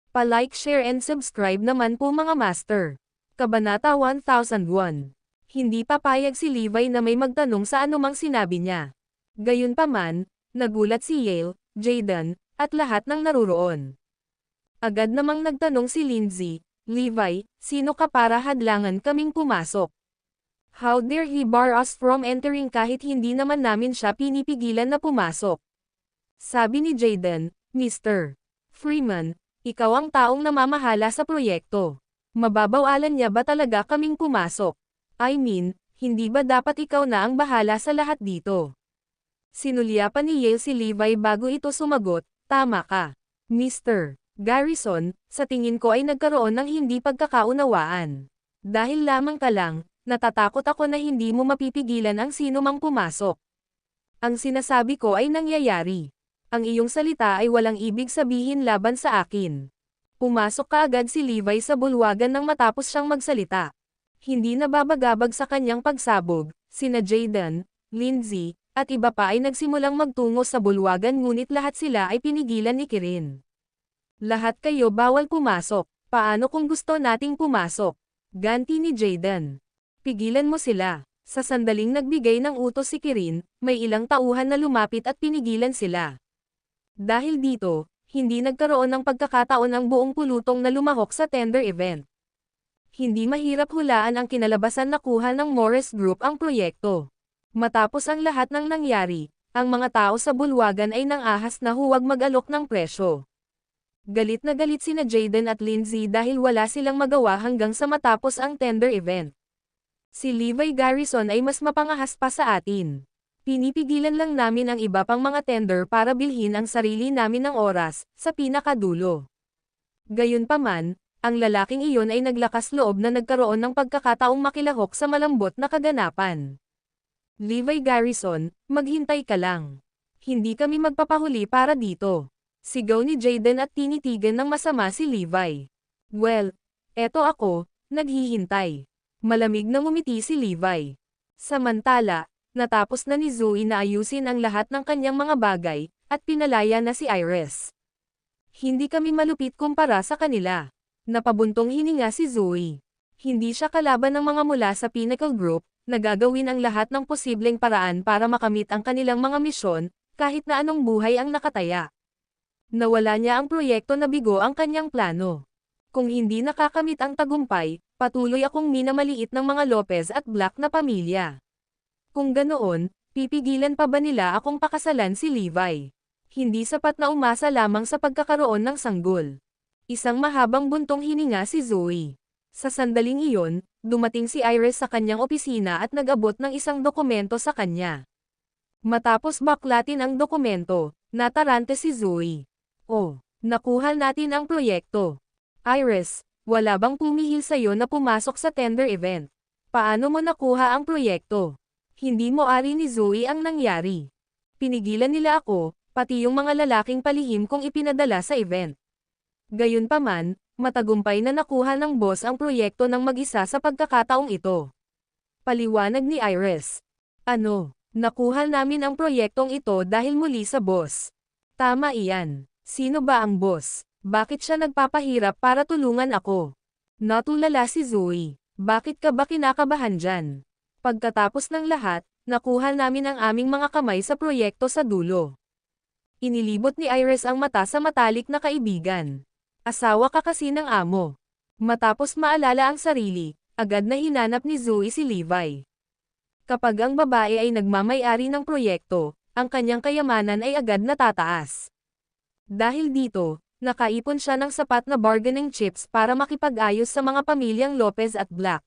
Pa-like, share and subscribe naman po mga master. Kabanata 1001. Hindi papayag si Levi na may magtanong sa anumang sinabi niya. Gayunpaman, nagulat si Yale, Jaden, at lahat ng naruroon. Agad namang nagtanong si Lindsay, Levi, sino ka para hadlangan kaming pumasok? How dare he bar us from entering kahit hindi naman namin siya pinipigilan na pumasok? Sabi ni Jaden, Mr. Freeman, ikaw ang taong namamahala sa proyekto. Mababawalan niya ba talaga kaming pumasok? I mean, hindi ba dapat ikaw na ang bahala sa lahat dito? Sinulyapan ni Yale si Levi bago ito sumagot, tama ka. Mr. Garrison, sa tingin ko ay nagkaroon ng hindi pagkakaunawaan. Dahil lamang ka lang, natatakot ako na hindi mo mapipigilan ang sino mang pumasok. Ang sinasabi ko ay nangyayari. Ang iyong salita ay walang ibig sabihin laban sa akin. Pumasok kaagad si Levi sa bulwagan nang matapos siyang magsalita. Hindi nababagabag sa kanyang pagsabog, sina Jaden, Lindsay, at iba pa ay nagsimulang magtungo sa bulwagan ngunit lahat sila ay pinigilan ni Kirin. Lahat kayo bawal pumasok, paano kung gusto nating pumasok? Ganti ni Jaden. Pigilan mo sila. Sa sandaling nagbigay ng utos si Kirin, may ilang tauhan na lumapit at pinigilan sila. Dahil dito, hindi nagkaroon ng pagkakataon ang buong pulutong na lumahok sa tender event. Hindi mahirap hulaan ang kinalabasan na kuha ng Morris Group ang proyekto. Matapos ang lahat ng nangyari, ang mga tao sa bulwagan ay nang-ahas na huwag mag-alok ng presyo. Galit na galit sina Jaden at Lindsay dahil wala silang magawa hanggang sa matapos ang tender event. Si Levi Garrison ay mas mapangahas pa sa atin. Pinipigilan lang namin ang iba pang mga tender para bilhin ang sarili namin ng oras, sa pinakadulo. Gayunpaman, ang lalaking iyon ay naglakas loob na nagkaroon ng pagkakataong makilahok sa malambot na kaganapan. Levi Garrison, maghintay ka lang. Hindi kami magpapahuli para dito. Sigaw ni Jaden at tinitigan ng masama si Levi. Well, eto ako, naghihintay. Malamig na ngumiti si Levi. Samantala, natapos na ni Zoe na ayusin ang lahat ng kanyang mga bagay, at pinalaya na si Iris. Hindi kami malupit kumpara sa kanila. Napabuntong hininga si Zoe. Hindi siya kalaban ng mga mula sa Pinnacle Group, na gagawin ang lahat ng posibleng paraan para makamit ang kanilang mga misyon, kahit na anong buhay ang nakataya. Nawala niya ang proyekto na bigo ang kanyang plano. Kung hindi nakakamit ang tagumpay, patuloy akong minamaliit ng mga Lopez at Black na pamilya. Kung ganoon, pipigilan pa ba nila akong pakasalan si Levi? Hindi sapat na umasa lamang sa pagkakaroon ng sanggol. Isang mahabang buntong hininga si Zoe. Sa sandaling iyon, dumating si Iris sa kanyang opisina at nag-abot ng isang dokumento sa kanya. Matapos baklatin ang dokumento, natarante si Zoe. Oh, nakuha natin ang proyekto. Iris, wala bang pumihil sa'yo na pumasok sa tender event? Paano mo nakuha ang proyekto? Hindi mo ari ni Zoe ang nangyari. Pinigilan nila ako, pati yung mga lalaking palihim kong ipinadala sa event. Gayunpaman, matagumpay na nakuha ng boss ang proyekto ng mag-isa sa pagkakataong ito. Paliwanag ni Iris. Ano, nakuha namin ang proyektong ito dahil muli sa boss. Tama iyan. Sino ba ang boss? Bakit siya nagpapahirap para tulungan ako? Natulala si Zoe. Bakit ka ba kinakabahan dyan? Pagkatapos ng lahat, nakuha namin ang aming mga kamay sa proyekto sa dulo. Inilibot ni Iris ang mata sa matalik na kaibigan. Asawa ka kasi ng amo. Matapos maalala ang sarili, agad na hinanap ni Zoe si Levi. Kapag ang babae ay nagmamay-ari ng proyekto, ang kanyang kayamanan ay agad natataas. Dahil dito, nakaipon siya ng sapat na bargaining chips para makipag-ayos sa mga pamilyang Lopez at Black.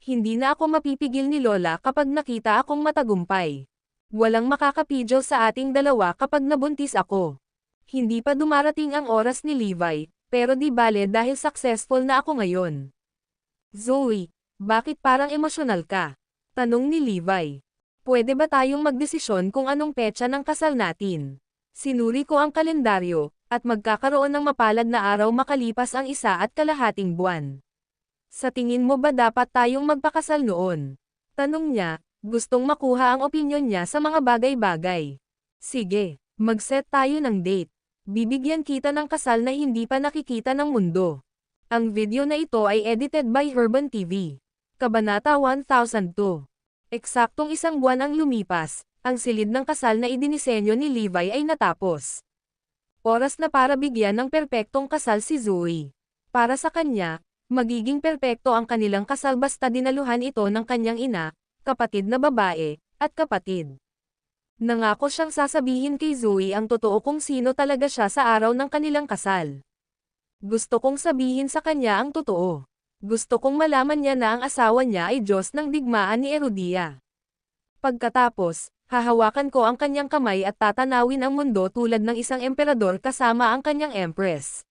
Hindi na ako mapipigil ni Lola kapag nakita akong matagumpay. Walang makakapidyo sa ating dalawa kapag nabuntis ako. Hindi pa dumarating ang oras ni Levi, pero di bale dahil successful na ako ngayon. Zoe, bakit parang emosyonal ka? Tanong ni Levi. Pwede ba tayong magdesisyon kung anong petsa ng kasal natin? Sinuri ko ang kalendaryo, at magkakaroon ng mapalad na araw makalipas ang 1.5 buwan. Sa tingin mo ba dapat tayong magpakasal noon? Tanong niya, gustong makuha ang opinyon niya sa mga bagay-bagay. Sige, mag-set tayo ng date. Bibigyan kita ng kasal na hindi pa nakikita ng mundo. Ang video na ito ay edited by Herban TV. Kabanata 1002. Eksaktong isang buwan ang lumipas, ang silid ng kasal na idinisenyo ni Levi ay natapos. Oras na para bigyan ng perpektong kasal si Zoe. Para sa kanya, magiging perpekto ang kanilang kasal basta dinaluhan ito ng kanyang ina, kapatid na babae, at kapatid. Nangako siyang sasabihin kay Zoe ang totoo kung sino talaga siya sa araw ng kanilang kasal. Gusto kong sabihin sa kanya ang totoo. Gusto kong malaman niya na ang asawa niya ay Diyos ng digmaan ni Herodia. Pagkatapos, hahawakan ko ang kanyang kamay at tatanawin ang mundo tulad ng isang emperador kasama ang kanyang empress.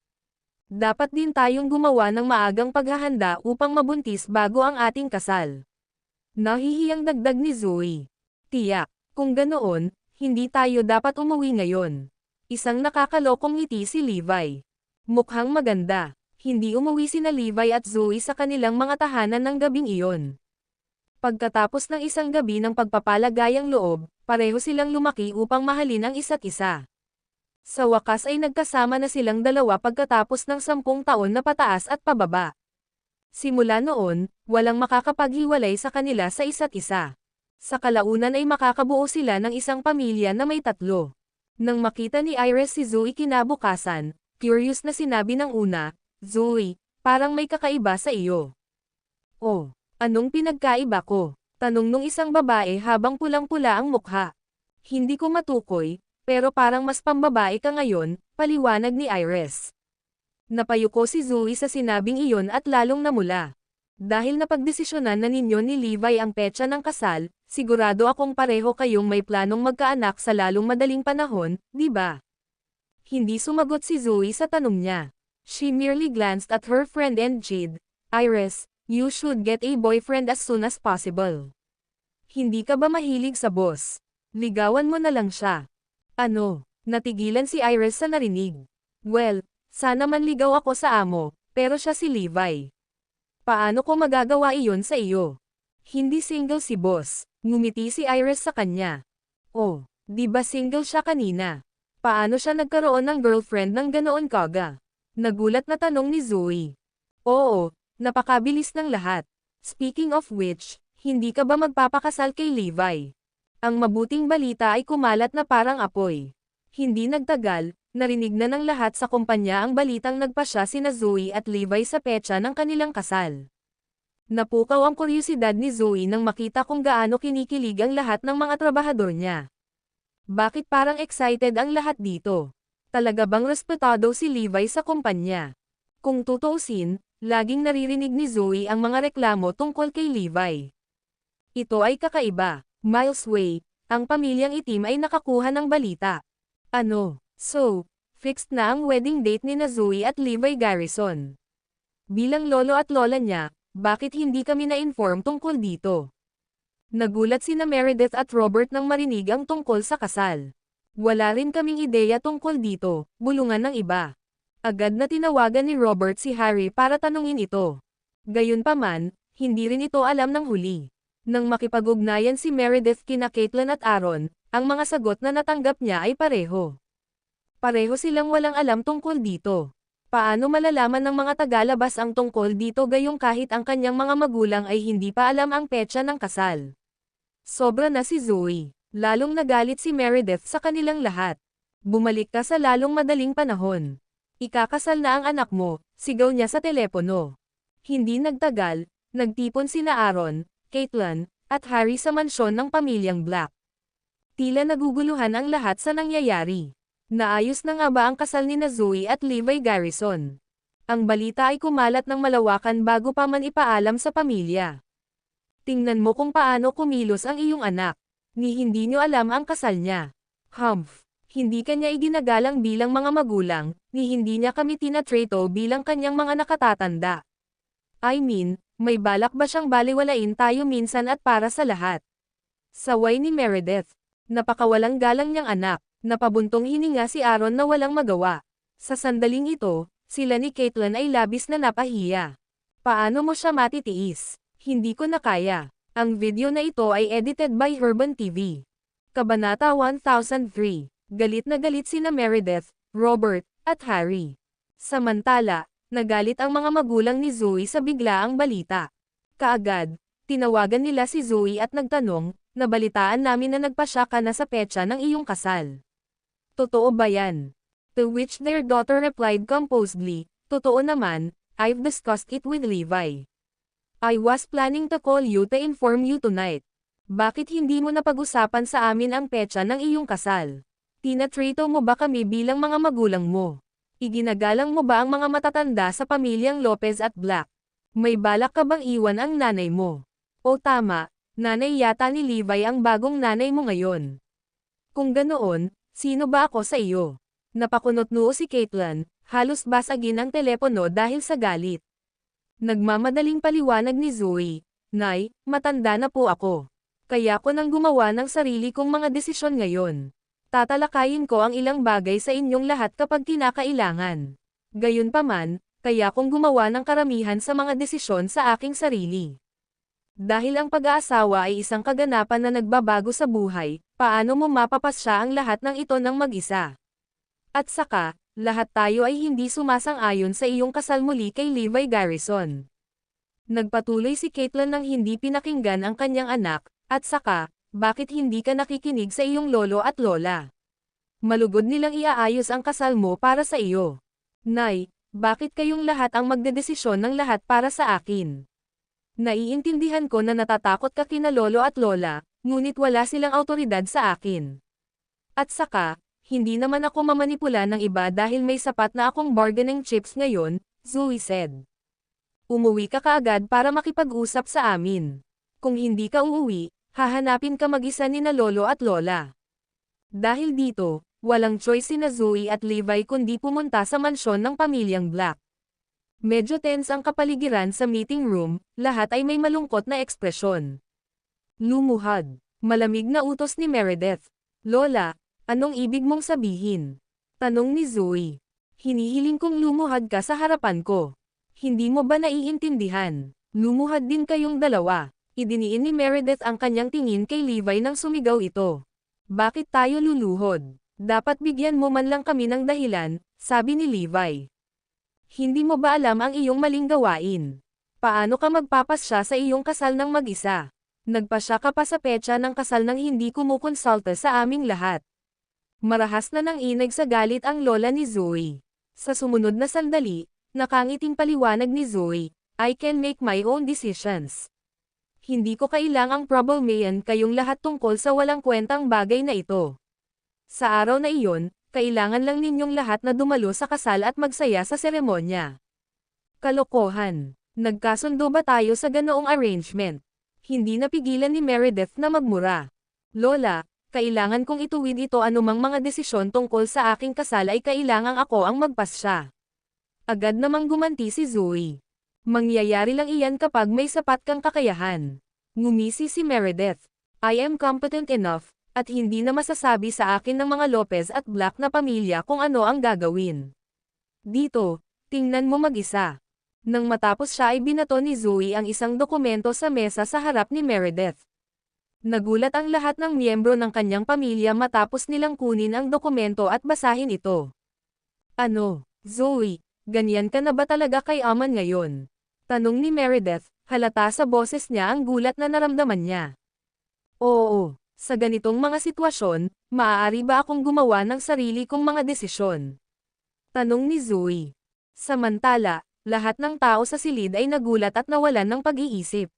Dapat din tayong gumawa ng maagang paghahanda upang mabuntis bago ang ating kasal. Nahihiyang dagdag ni Zoe. Tiyak. Kung ganoon, hindi tayo dapat umuwi ngayon. Isang nakakalokong ngiti si Levi. Mukhang maganda. Hindi umuwi sina Levi at Zoe sa kanilang mga tahanan ng gabing iyon. Pagkatapos ng isang gabi ng pagpapalagayang loob, pareho silang lumaki upang mahalin ang isa't isa. Sa wakas ay nagkasama na silang dalawa pagkatapos ng 10 taon na pataas at pababa. Simula noon, walang makakapaghiwalay sa kanila sa isa't isa. Sa kalaunan ay makakabuo sila ng isang pamilya na may 3. Nang makita ni Iris si Zoe kinabukasan, curious na sinabi ng una, "Zoe, parang may kakaiba sa iyo." "Oh, anong pinagkaiba ko?" tanong nung isang babae habang pulang-pula ang mukha. "Hindi ko matukoy, pero parang mas pambabae ka ngayon," paliwanag ni Iris. Napayuko si Zoe sa sinabing iyon at lalong namula. "Dahil napagdesisyonan na ninyo ni Levi ang petsa ng kasal, sigurado akong pareho kayong may planong magkaanak sa lalong madaling panahon, di ba?" Hindi sumagot si Zoe sa tanong niya. She merely glanced at her friend and chid, "Iris, you should get a boyfriend as soon as possible. Hindi ka ba mahilig sa boss? Ligawan mo na lang siya." "Ano?" Natigilan si Iris sa narinig. "Well, sana man ligaw ako sa amo, pero siya si Levi. Paano ko magagawa iyon sa iyo? Hindi single si boss." Ngumiti si Iris sa kanya. "Oh, di ba single siya kanina? Paano siya nagkaroon ng girlfriend ng ganoon kaga?" Nagulat na tanong ni Zoe. "Oo, napakabilis ng lahat. Speaking of which, hindi ka ba magpapakasal kay Levi?" Ang mabuting balita ay kumalat na parang apoy. Hindi nagtagal, narinig na ng lahat sa kumpanya ang balitang nagpasya sina Zoe at Levi sa petsa ng kanilang kasal. Napukaw ang kuryosidad ni Zoe nang makita kung gaano kinikilig ang lahat ng mga trabahador niya. Bakit parang excited ang lahat dito? Talaga bang respetado si Levi sa kumpanya? Kung tutuusin, laging naririnig ni Zoe ang mga reklamo tungkol kay Levi. Ito ay kakaiba. Miles Way, ang pamilyang itim ay nakakuha ng balita. Ano? So, fixed na ang wedding date ni Zoe at Levi Garrison. Bilang lolo at lola niya, bakit hindi kami na-inform tungkol dito? Nagulat sina Meredith at Robert nang marinig ang tungkol sa kasal. Wala rin kaming ideya tungkol dito, bulungan ng iba. Agad na tinawagan ni Robert si Harry para tanungin ito. Gayunpaman, hindi rin ito alam ng huli. Nang makipag-ugnayan si Meredith kina Caitlin at Aaron, ang mga sagot na natanggap niya ay pareho. Pareho silang walang alam tungkol dito. Paano malalaman ng mga tagalabas ang tungkol dito gayong kahit ang kanyang mga magulang ay hindi pa alam ang petsa ng kasal? Sobra na si Zoe. Lalong nagalit si Meredith sa kanilang lahat. "Bumalik ka sa lalong madaling panahon. Ikakasal na ang anak mo," sigaw niya sa telepono. Hindi nagtagal, nagtipon sina Aaron, Caitlin, at Harry sa mansyon ng pamilyang Black. Tila naguguluhan ang lahat sa nangyayari. Naayos na nga ba ang kasal ni Zoe at Levi Garrison? Ang balita ay kumalat ng malawakan bago pa man ipaalam sa pamilya. "Tingnan mo kung paano kumilos ang iyong anak. Ni hindi nyo alam ang kasal niya. Humph. Hindi kanya iginagalang bilang mga magulang, ni hindi niya kami tinatrato bilang kanyang mga nakatatanda. I mean, may balak ba siyang baliwalain tayo minsan at para sa lahat?" Saway ni Meredith. Napakawalang galang niyang anak. Napabuntong hininga si Aaron na walang magawa. Sa sandaling ito, sila ni Caitlin ay labis na napahiya. "Paano mo siya matitiis? Hindi ko na kaya." Ang video na ito ay edited by Herban TV. Kabanata 1003. Galit na galit sina Meredith, Robert, at Harry. Samantala, nagalit ang mga magulang ni Zoe sa biglaang balita. Kaagad, tinawagan nila si Zoe at nagtanong, nabalitaan namin na nagpasya ka na sa petsa ng iyong kasal. Totoo ba yan? To which their daughter replied composedly, totoo naman, I've discussed it with Levi. I was planning to call you to inform you tonight. Bakit hindi mo napag-usapan sa amin ang petsa ng iyong kasal? Tinatrito mo ba kami bilang mga magulang mo? Iginagalang mo ba ang mga matatanda sa pamilyang Lopez at Black? May balak ka bang iwan ang nanay mo? O tama, nanay yata ni Levi ang bagong nanay mo ngayon. Kung ganoon, sino ba ako sa iyo? Napakunot-noo si Caitlin, halos basagin ang telepono dahil sa galit. Nagmamadaling paliwanag ni Zoe, Nay, matanda na po ako. Kaya ko nang gumawa ng sarili kong mga desisyon ngayon. Tatalakayin ko ang ilang bagay sa inyong lahat kapag kinakailangan. Gayunpaman, kaya kong gumawa ng karamihan sa mga desisyon sa aking sarili. Dahil ang pag-aasawa ay isang kaganapan na nagbabago sa buhay, paano mo mapapasya ang lahat ng ito ng mag-isa? At saka, lahat tayo ay hindi sumasang-ayon sa iyong kasal muli kay Levi Garrison. Nagpatuloy si Caitlin nang hindi pinakinggan ang kanyang anak, at saka, bakit hindi ka nakikinig sa iyong lolo at lola? Malugod nilang iaayos ang kasal mo para sa iyo. Nay, bakit kayong lahat ang magdedesisyon ng lahat para sa akin? Naiintindihan ko na natatakot ka kina lolo at lola, ngunit wala silang awtoridad sa akin. At saka, hindi naman ako mamanipula ng iba dahil may sapat na akong bargaining chips ngayon, Zoe said. Umuwi ka kaagad para makipag-usap sa amin. Kung hindi ka uuwi, hahanapin ka mag-isa ni na lolo at lola. Dahil dito, walang choice sina Zoe at Levi kundi pumunta sa mansyon ng pamilyang Black. Medyo tense ang kapaligiran sa meeting room, lahat ay may malungkot na ekspresyon. Lumuhad. Malamig na utos ni Meredith. Lola, anong ibig mong sabihin? Tanong ni Zoe. Hinihiling kong lumuhad ka sa harapan ko. Hindi mo ba naiintindihan? Lumuhad din kayong dalawa. Idiniin ni Meredith ang kanyang tingin kay Levi nang sumigaw ito. Bakit tayo luluhod? Dapat bigyan mo man lang kami ng dahilan, sabi ni Levi. Hindi mo ba alam ang iyong maling gawain? Paano ka magpapasya sa iyong kasal ng mag-isa? Nagpasya ka pa sa petsa ng kasal nang hindi kumukonsulta sa aming lahat. Marahas na nang inag sa galit ang lola ni Zoe. Sa sumunod na sandali, nakangiting paliwanag ni Zoe, I can make my own decisions. Hindi ko kailangang problemayan kayong lahat tungkol sa walang kwentang bagay na ito. Sa araw na iyon, kailangan lang ninyong lahat na dumalo sa kasal at magsaya sa seremonya. Kalokohan. Nagkasundo ba tayo sa ganoong arrangement? Hindi napigilan ni Meredith na magmura. Lola, kailangan kong ituwid ito anumang mga desisyon tungkol sa aking kasal ay kailangang ako ang magpasya. Agad namang gumanti si Zoe. Mangyayari lang iyan kapag may sapat kang kakayahan. Ngumisi si Meredith. I am competent enough, at hindi na masasabi sa akin ng mga Lopez at Black na pamilya kung ano ang gagawin. Dito, tingnan mo mag-isa. Nang matapos siya ay binato ni Zoe ang isang dokumento sa mesa sa harap ni Meredith. Nagulat ang lahat ng miyembro ng kanyang pamilya matapos nilang kunin ang dokumento at basahin ito. Ano, Zoe, ganyan ka na ba talaga kay Aman ngayon? Tanong ni Meredith, halata sa boses niya ang gulat na naramdaman niya. Oo, sa ganitong mga sitwasyon, maaari ba akong gumawa ng sarili kong mga desisyon? Tanong ni Zoe. Samantala, lahat ng tao sa silid ay nagulat at nawalan ng pag-iisip.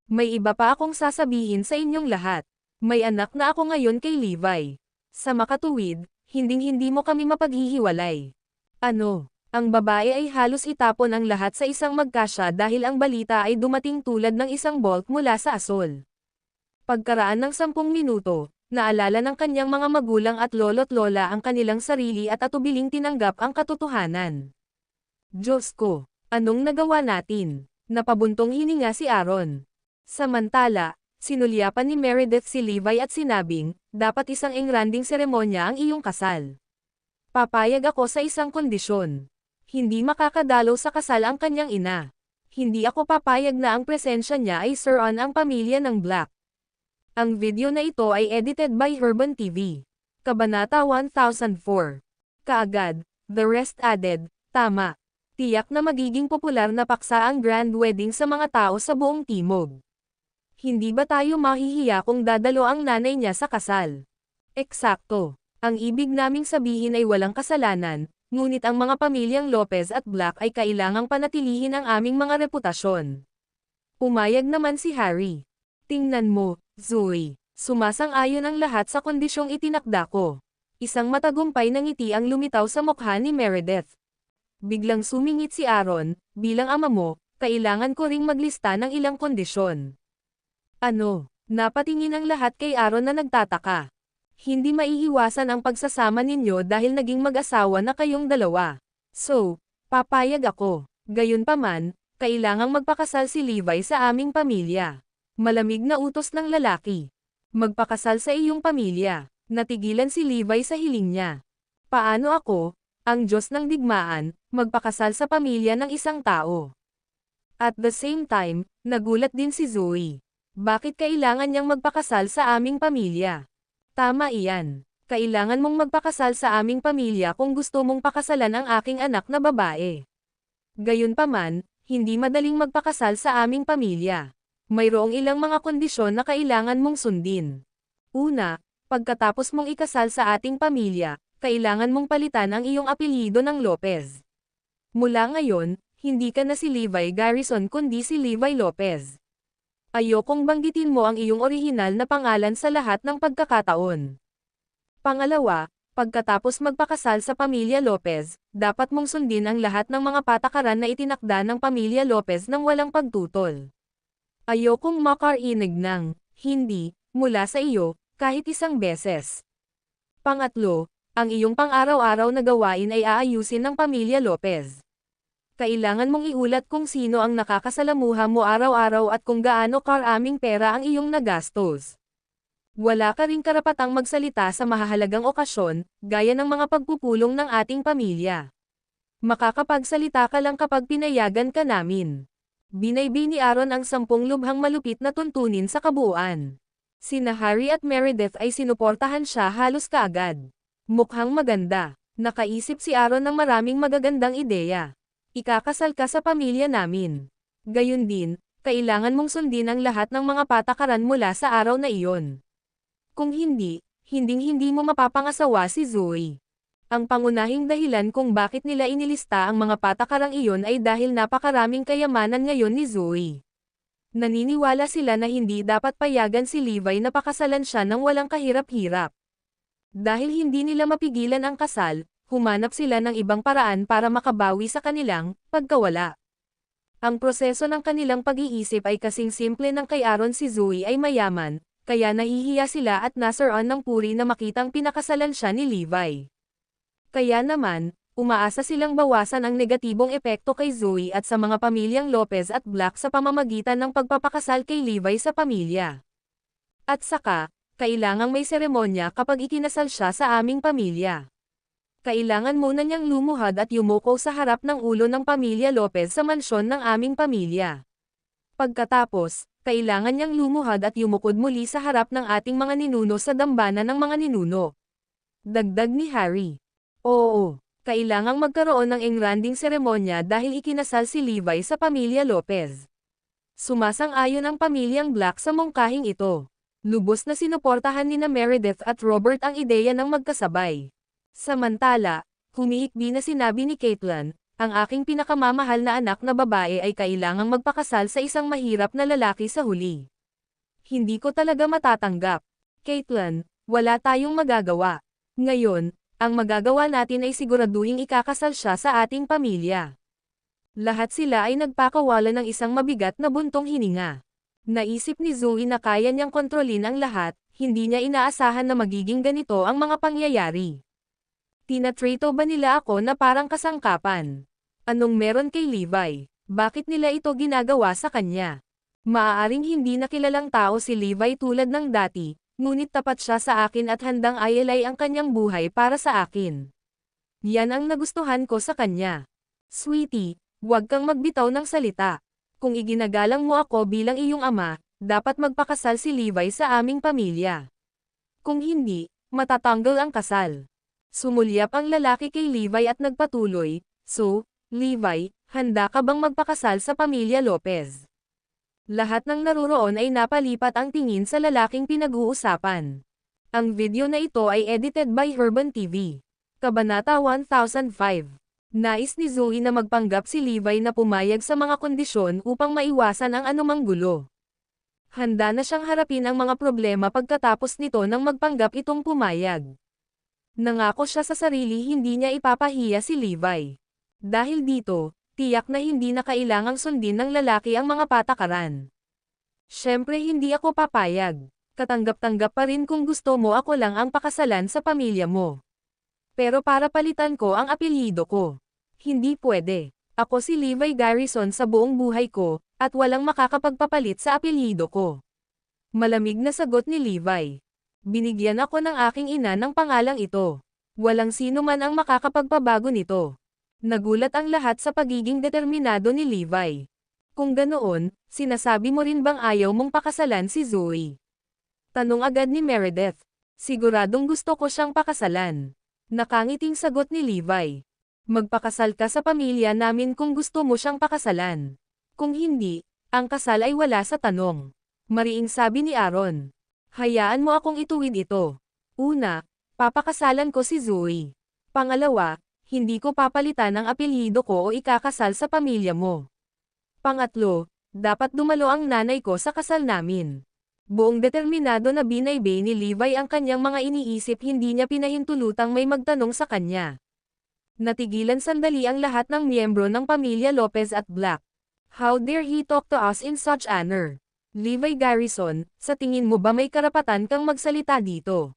May iba pa akong sasabihin sa inyong lahat. May anak na ako ngayon kay Levi. Sa makatuwid, hinding-hindi mo kami mapaghihiwalay. Ano, ang babae ay halos itapon ang lahat sa isang magkasya dahil ang balita ay dumating tulad ng isang bolt mula sa asol. Pagkaraan ng 10 minuto, naalala ng kanyang mga magulang at lolo't lola ang kanilang sarili at atubiling tinanggap ang katotohanan. Diyos ko, anong nagawa natin? Napabuntong hininga si Aaron. Samantala, sinulyapan ni Meredith si Levi at sinabing, dapat isang engranding seremonya ang iyong kasal. Papayag ako sa isang kondisyon. Hindi makakadalo sa kasal ang kanyang ina. Hindi ako papayag na ang presensya niya ay suron ang pamilya ng Black. Ang video na ito ay edited by Urban TV. Kabanata 1004. Kaagad, the rest added, tama. Tiyak na magiging popular na paksa ang grand wedding sa mga tao sa buong timog. Hindi ba tayo mahihiya kung dadalo ang nanay niya sa kasal? Eksakto. Ang ibig naming sabihin ay walang kasalanan, ngunit ang mga pamilyang Lopez at Black ay kailangang panatilihin ang aming mga reputasyon. Pumayag naman si Harry. Tingnan mo, Zoe. Sumasang-ayon ang lahat sa kondisyong itinakda ko. Isang matagumpay na ngiti ang lumitaw sa mukha ni Meredith. Biglang sumingit si Aaron, bilang ama mo, kailangan ko ring maglista ng ilang kondisyon. Ano? Napatingin ang lahat kay Aaron na nagtataka. Hindi maiiwasan ang pagsasama ninyo dahil naging mag-asawa na kayong dalawa. So, papayag ako. Gayunpaman, kailangang magpakasal si Levi sa aming pamilya. Malamig na utos ng lalaki. Magpakasal sa iyong pamilya. Natigilan si Levi sa hiling niya. Paano ako, ang Diyos ng digmaan, magpakasal sa pamilya ng isang tao? At the same time, nagulat din si Zoe. Bakit kailangan niyang magpakasal sa aming pamilya? Tama iyan. Kailangan mong magpakasal sa aming pamilya kung gusto mong pakasalan ang aking anak na babae. Gayunpaman, hindi madaling magpakasal sa aming pamilya. Mayroong ilang mga kondisyon na kailangan mong sundin. Una, pagkatapos mong ikasal sa ating pamilya, kailangan mong palitan ang iyong apelyido ng Lopez. Mula ngayon, hindi ka na si Levi Garrison kundi si Levi Lopez. Ayokong banggitin mo ang iyong orihinal na pangalan sa lahat ng pagkakataon. Pangalawa, pagkatapos magpakasal sa pamilya Lopez, dapat mong sundin ang lahat ng mga patakaran na itinakda ng pamilya Lopez nang walang pagtutol. Ayokong makarinig ng hindi mula sa iyo kahit isang beses. Pangatlo, ang iyong pang-araw-araw na gawain ay aayusin ng pamilya Lopez. Kailangan mong iulat kung sino ang nakakasalamuha mo araw-araw at kung gaano karaming pera ang iyong nagastos. Wala ka ring karapatang magsalita sa mahahalagang okasyon, gaya ng mga pagpupulong ng ating pamilya. Makakapagsalita ka lang kapag pinayagan ka namin. Binaybi ni Aaron ang 10 lubhang malupit na tuntunin sa kabuuan. Sina Harry at Meredith ay sinuportahan siya halos kaagad. Mukhang maganda. Nakaisip si Aaron ng maraming magagandang ideya. Ikakasal ka sa pamilya namin. Gayun din, kailangan mong sundin ang lahat ng mga patakaran mula sa araw na iyon. Kung hindi, hinding-hindi mo mapapangasawa si Zoe. Ang pangunahing dahilan kung bakit nila inilista ang mga patakarang iyon ay dahil napakaraming kayamanan ngayon ni Zoe. Naniniwala sila na hindi dapat payagan si Levi na pakasalan siya ng walang kahirap-hirap. Dahil hindi nila mapigilan ang kasal, humanap sila ng ibang paraan para makabawi sa kanilang pagkawala. Ang proseso ng kanilang pag-iisip ay kasing simple ng kay Aaron si Zoe ay mayaman, kaya nahihiya sila at nasaroon ng puri na makitang pinakasalan siya ni Levi. Kaya naman, umaasa silang bawasan ang negatibong epekto kay Zoe at sa mga pamilyang Lopez at Black sa pamamagitan ng pagpapakasal kay Levi sa pamilya. At saka, kailangang may seremonya kapag ikinasal siya sa aming pamilya. Kailangan muna niyang lumuhad at yumuko sa harap ng ulo ng pamilya Lopez sa mansyon ng aming pamilya. Pagkatapos, kailangan niyang lumuhad at yumukod muli sa harap ng ating mga ninuno sa dambana ng mga ninuno. Dagdag ni Harry. Oo, kailangang magkaroon ng engranding seremonya dahil ikinasal si Levi sa pamilya Lopez. Sumasang-ayon ang pamilyang Black sa mungkahing ito. Lubos na sinuportahan nina Meredith at Robert ang ideya ng magkasabay. Samantala, humihikbi na sinabi ni Caitlin, ang aking pinakamamahal na anak na babae ay kailangang magpakasal sa isang mahirap na lalaki sa huli. Hindi ko talaga matatanggap. Caitlin, wala tayong magagawa. Ngayon, ang magagawa natin ay siguraduhing ikakasal siya sa ating pamilya. Lahat sila ay nagpakawala ng isang mabigat na buntong hininga. Naisip ni Zoe na kaya niyang kontrolin ang lahat, hindi niya inaasahan na magiging ganito ang mga pangyayari. Tinatrato ba nila ako na parang kasangkapan? Anong meron kay Levi? Bakit nila ito ginagawa sa kanya? Maaaring hindi na kilalang tao si Levi tulad ng dati, ngunit tapat siya sa akin at handang ialay ang kanyang buhay para sa akin. Yan ang nagustuhan ko sa kanya. Sweetie, huwag kang magbitaw ng salita. Kung iginagalang mo ako bilang iyong ama, dapat magpakasal si Levi sa aming pamilya. Kung hindi, matatanggal ang kasal. Sumulyap ang lalaki kay Levi at nagpatuloy, "So, Levi, handa ka bang magpakasal sa pamilya Lopez?" Lahat ng naruroon ay napalipat ang tingin sa lalaking pinag-uusapan. Ang video na ito ay edited by Urban TV. Kabanata 1005. Nais ni Zoe na magpanggap si Levi na pumayag sa mga kondisyon upang maiwasan ang anumang gulo. Handa na siyang harapin ang mga problema pagkatapos nito nang magpanggap itong pumayag. Nangako siya sa sarili hindi niya ipapahiya si Levi. Dahil dito, tiyak na hindi na kailangang sundin ng lalaki ang mga patakaran. Siyempre hindi ako papayag. Katanggap-tanggap pa rin kung gusto mo ako lang ang pakasalan sa pamilya mo. Pero para palitan ko ang apelyido ko. Hindi pwede. Ako si Levi Garrison sa buong buhay ko, at walang makakapagpapalit sa apelyido ko. Malamig na sagot ni Levi. Binigyan ako ng aking ina ng pangalang ito. Walang sino man ang makakapagpabago nito. Nagulat ang lahat sa pagiging determinado ni Levi. Kung ganoon, sinasabi mo rin bang ayaw mong pakasalan si Zoe? Tanong agad ni Meredith. Siguradong gusto ko siyang pakasalan. Nakangiting sagot ni Levi. Magpakasal ka sa pamilya namin kung gusto mo siyang pakasalan. Kung hindi, ang kasal ay wala sa tanong. Mariing sabi ni Aaron. Hayaan mo akong ituwid ito. Una, papakasalan ko si Zoe. Pangalawa, hindi ko papalitan ang apelyido ko o ikakasal sa pamilya mo. Pangatlo, dapat dumalo ang nanay ko sa kasal namin. Buong determinado na binaybay ni Levi ang kanyang mga iniisip, hindi niya pinahintulutang may magtanong sa kanya. Natigilan sandali ang lahat ng miyembro ng pamilya Lopez at Black. How dare he talk to us in such honor? Levi Garrison, sa tingin mo ba may karapatan kang magsalita dito?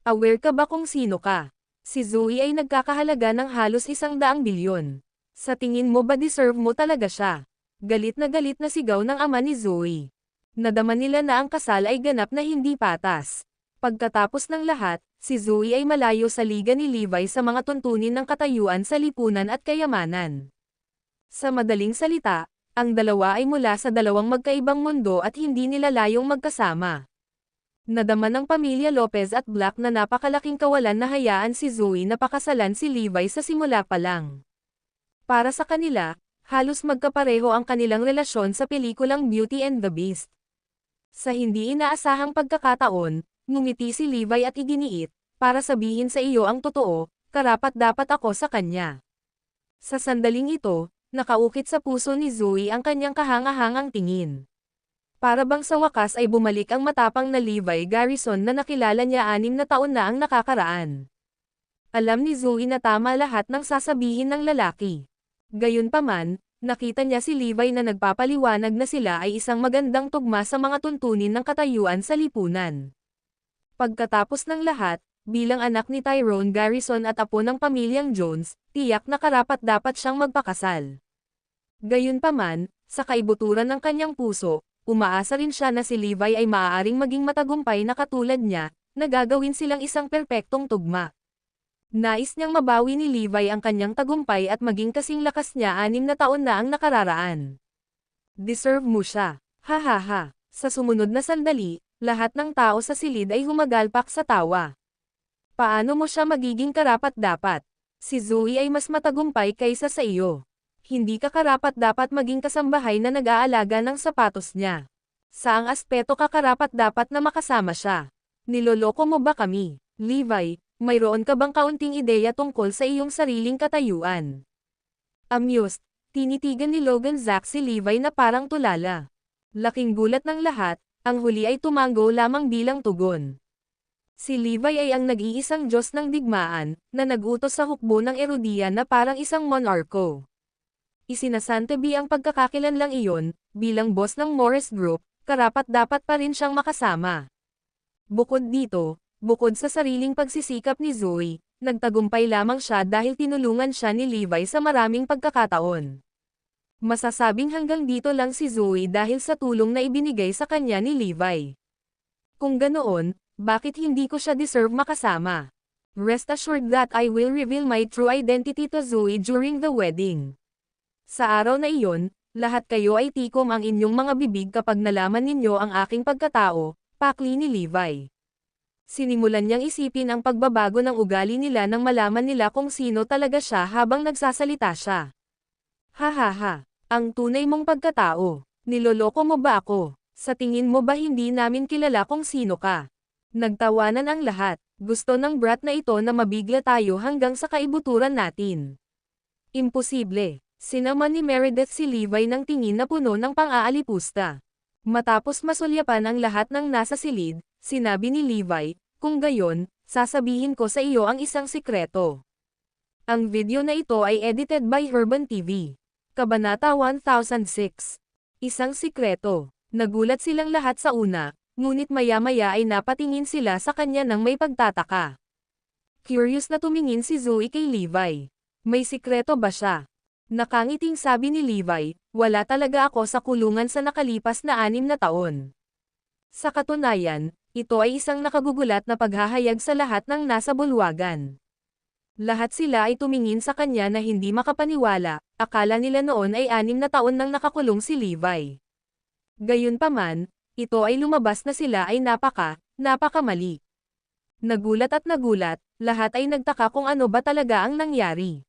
Aware ka ba kung sino ka? Si Zoe ay nagkakahalaga ng halos 100 bilyon. Sa tingin mo ba deserve mo talaga siya? Galit na sigaw ng ama ni Zoe. Nadama nila na ang kasal ay ganap na hindi patas. Pagkatapos ng lahat, si Zoe ay malayo sa liga ni Levi sa mga tuntunin ng katayuan sa lipunan at kayamanan. Sa madaling salita, ang dalawa ay mula sa dalawang magkaibang mundo at hindi nila layong magkasama. Nadama ng pamilya Lopez at Black na napakalaking kawalan na hayaan si Zoe na pakasalan si Levi sa simula pa lang. Para sa kanila, halos magkapareho ang kanilang relasyon sa pelikulang Beauty and the Beast. Sa hindi inaasahang pagkakataon, ngumiti si Levi at iginiit, para sabihin sa iyo ang totoo, karapat-dapat ako sa kanya. Sa sandaling ito, nakaukit sa puso ni Zoe ang kanyang kahanga-hangang tingin. Para bang sa wakas ay bumalik ang matapang na Levi Garrison na nakilala niya 6 na taon na ang nakakaraan. Alam ni Zoe na tama lahat ng sasabihin ng lalaki. Gayunpaman, nakita niya si Levi na nagpapaliwanag na sila ay isang magandang tugma sa mga tuntunin ng katayuan sa lipunan. Pagkatapos ng lahat, bilang anak ni Tyrone Garrison at apo ng pamilyang Jones, tiyak na karapat-dapat siyang magpakasal. Gayunpaman, sa kaibuturan ng kanyang puso, umaasa rin siya na si Levi ay maaaring maging matagumpay na katulad niya, na gagawin silang isang perpektong tugma. Nais niyang mabawi ni Levi ang kanyang tagumpay at maging kasing lakas niya 6 na taon na ang nakararaan. Deserve mo siya. Ha ha ha. Sa sumunod na sandali, lahat ng tao sa silid ay humagalpak sa tawa. Paano mo siya magiging karapat-dapat? Si Zoe ay mas matagumpay kaysa sa iyo. Hindi ka karapat-dapat maging kasambahay na nag-aalaga ng sapatos niya. Saang aspeto ka karapat-dapat na makasama siya? Niloloko mo ba kami, Levi? Mayroon ka bang kaunting ideya tungkol sa iyong sariling katayuan? Amused, tinitigan ni Logan Zack si Levi na parang tulala. Laking gulat ng lahat, ang huli ay tumango lamang bilang tugon. Si Levi ay ang nag-iisang Diyos ng digmaan, na nag-utos sa hukbo ng Erudia na parang isang monarko. Isinasantabi ang pagkakakilanlang iyon, bilang boss ng Morris Group, karapat-dapat pa rin siyang makasama. Bukod dito, bukod sa sariling pagsisikap ni Zoe, nagtagumpay lamang siya dahil tinulungan siya ni Levi sa maraming pagkakataon. Masasabing hanggang dito lang si Zoe dahil sa tulong na ibinigay sa kanya ni Levi. Kung ganoon, bakit hindi ko siya deserve makasama? Rest assured that I will reveal my true identity to Zoe during the wedding. Sa araw na iyon, lahat kayo ay tikom ang inyong mga bibig kapag nalaman ninyo ang aking pagkatao, pakli ni Levi. Sinimulan niyang isipin ang pagbabago ng ugali nila nang malaman nila kung sino talaga siya habang nagsasalita siya. Hahaha, ang tunay mong pagkatao. Niloloko mo ba ako? Sa tingin mo ba hindi namin kilala kung sino ka? Nagtawanan ang lahat. Gusto ng brat na ito na mabigla tayo hanggang sa kaibuturan natin. Imposible. Sinama ni Meredith si Levi ng tingin na puno ng pang-aalipusta. Matapos masulyapan ang lahat ng nasa silid, sinabi ni Levi, kung gayon, sasabihin ko sa iyo ang isang sikreto. Ang video na ito ay edited by Urban TV. Kabanata 1006. Isang sikreto. Nagulat silang lahat sa una, ngunit maya-maya ay napatingin sila sa kanya nang may pagtataka. Curious na tumingin si Zoe kay Levi. May sikreto ba siya? Nakangiting sabi ni Levi, wala talaga ako sa kulungan sa nakalipas na 6 na taon. Sa katunayan, ito ay isang nakagugulat na paghahayag sa lahat ng nasa bulwagan. Lahat sila ay tumingin sa kanya na hindi makapaniwala, akala nila noon ay 6 na taon nang nakakulong si Levi. Gayunpaman, ito ay lumabas na sila ay napakamali. Nagulat, lahat ay nagtaka kung ano ba talaga ang nangyari.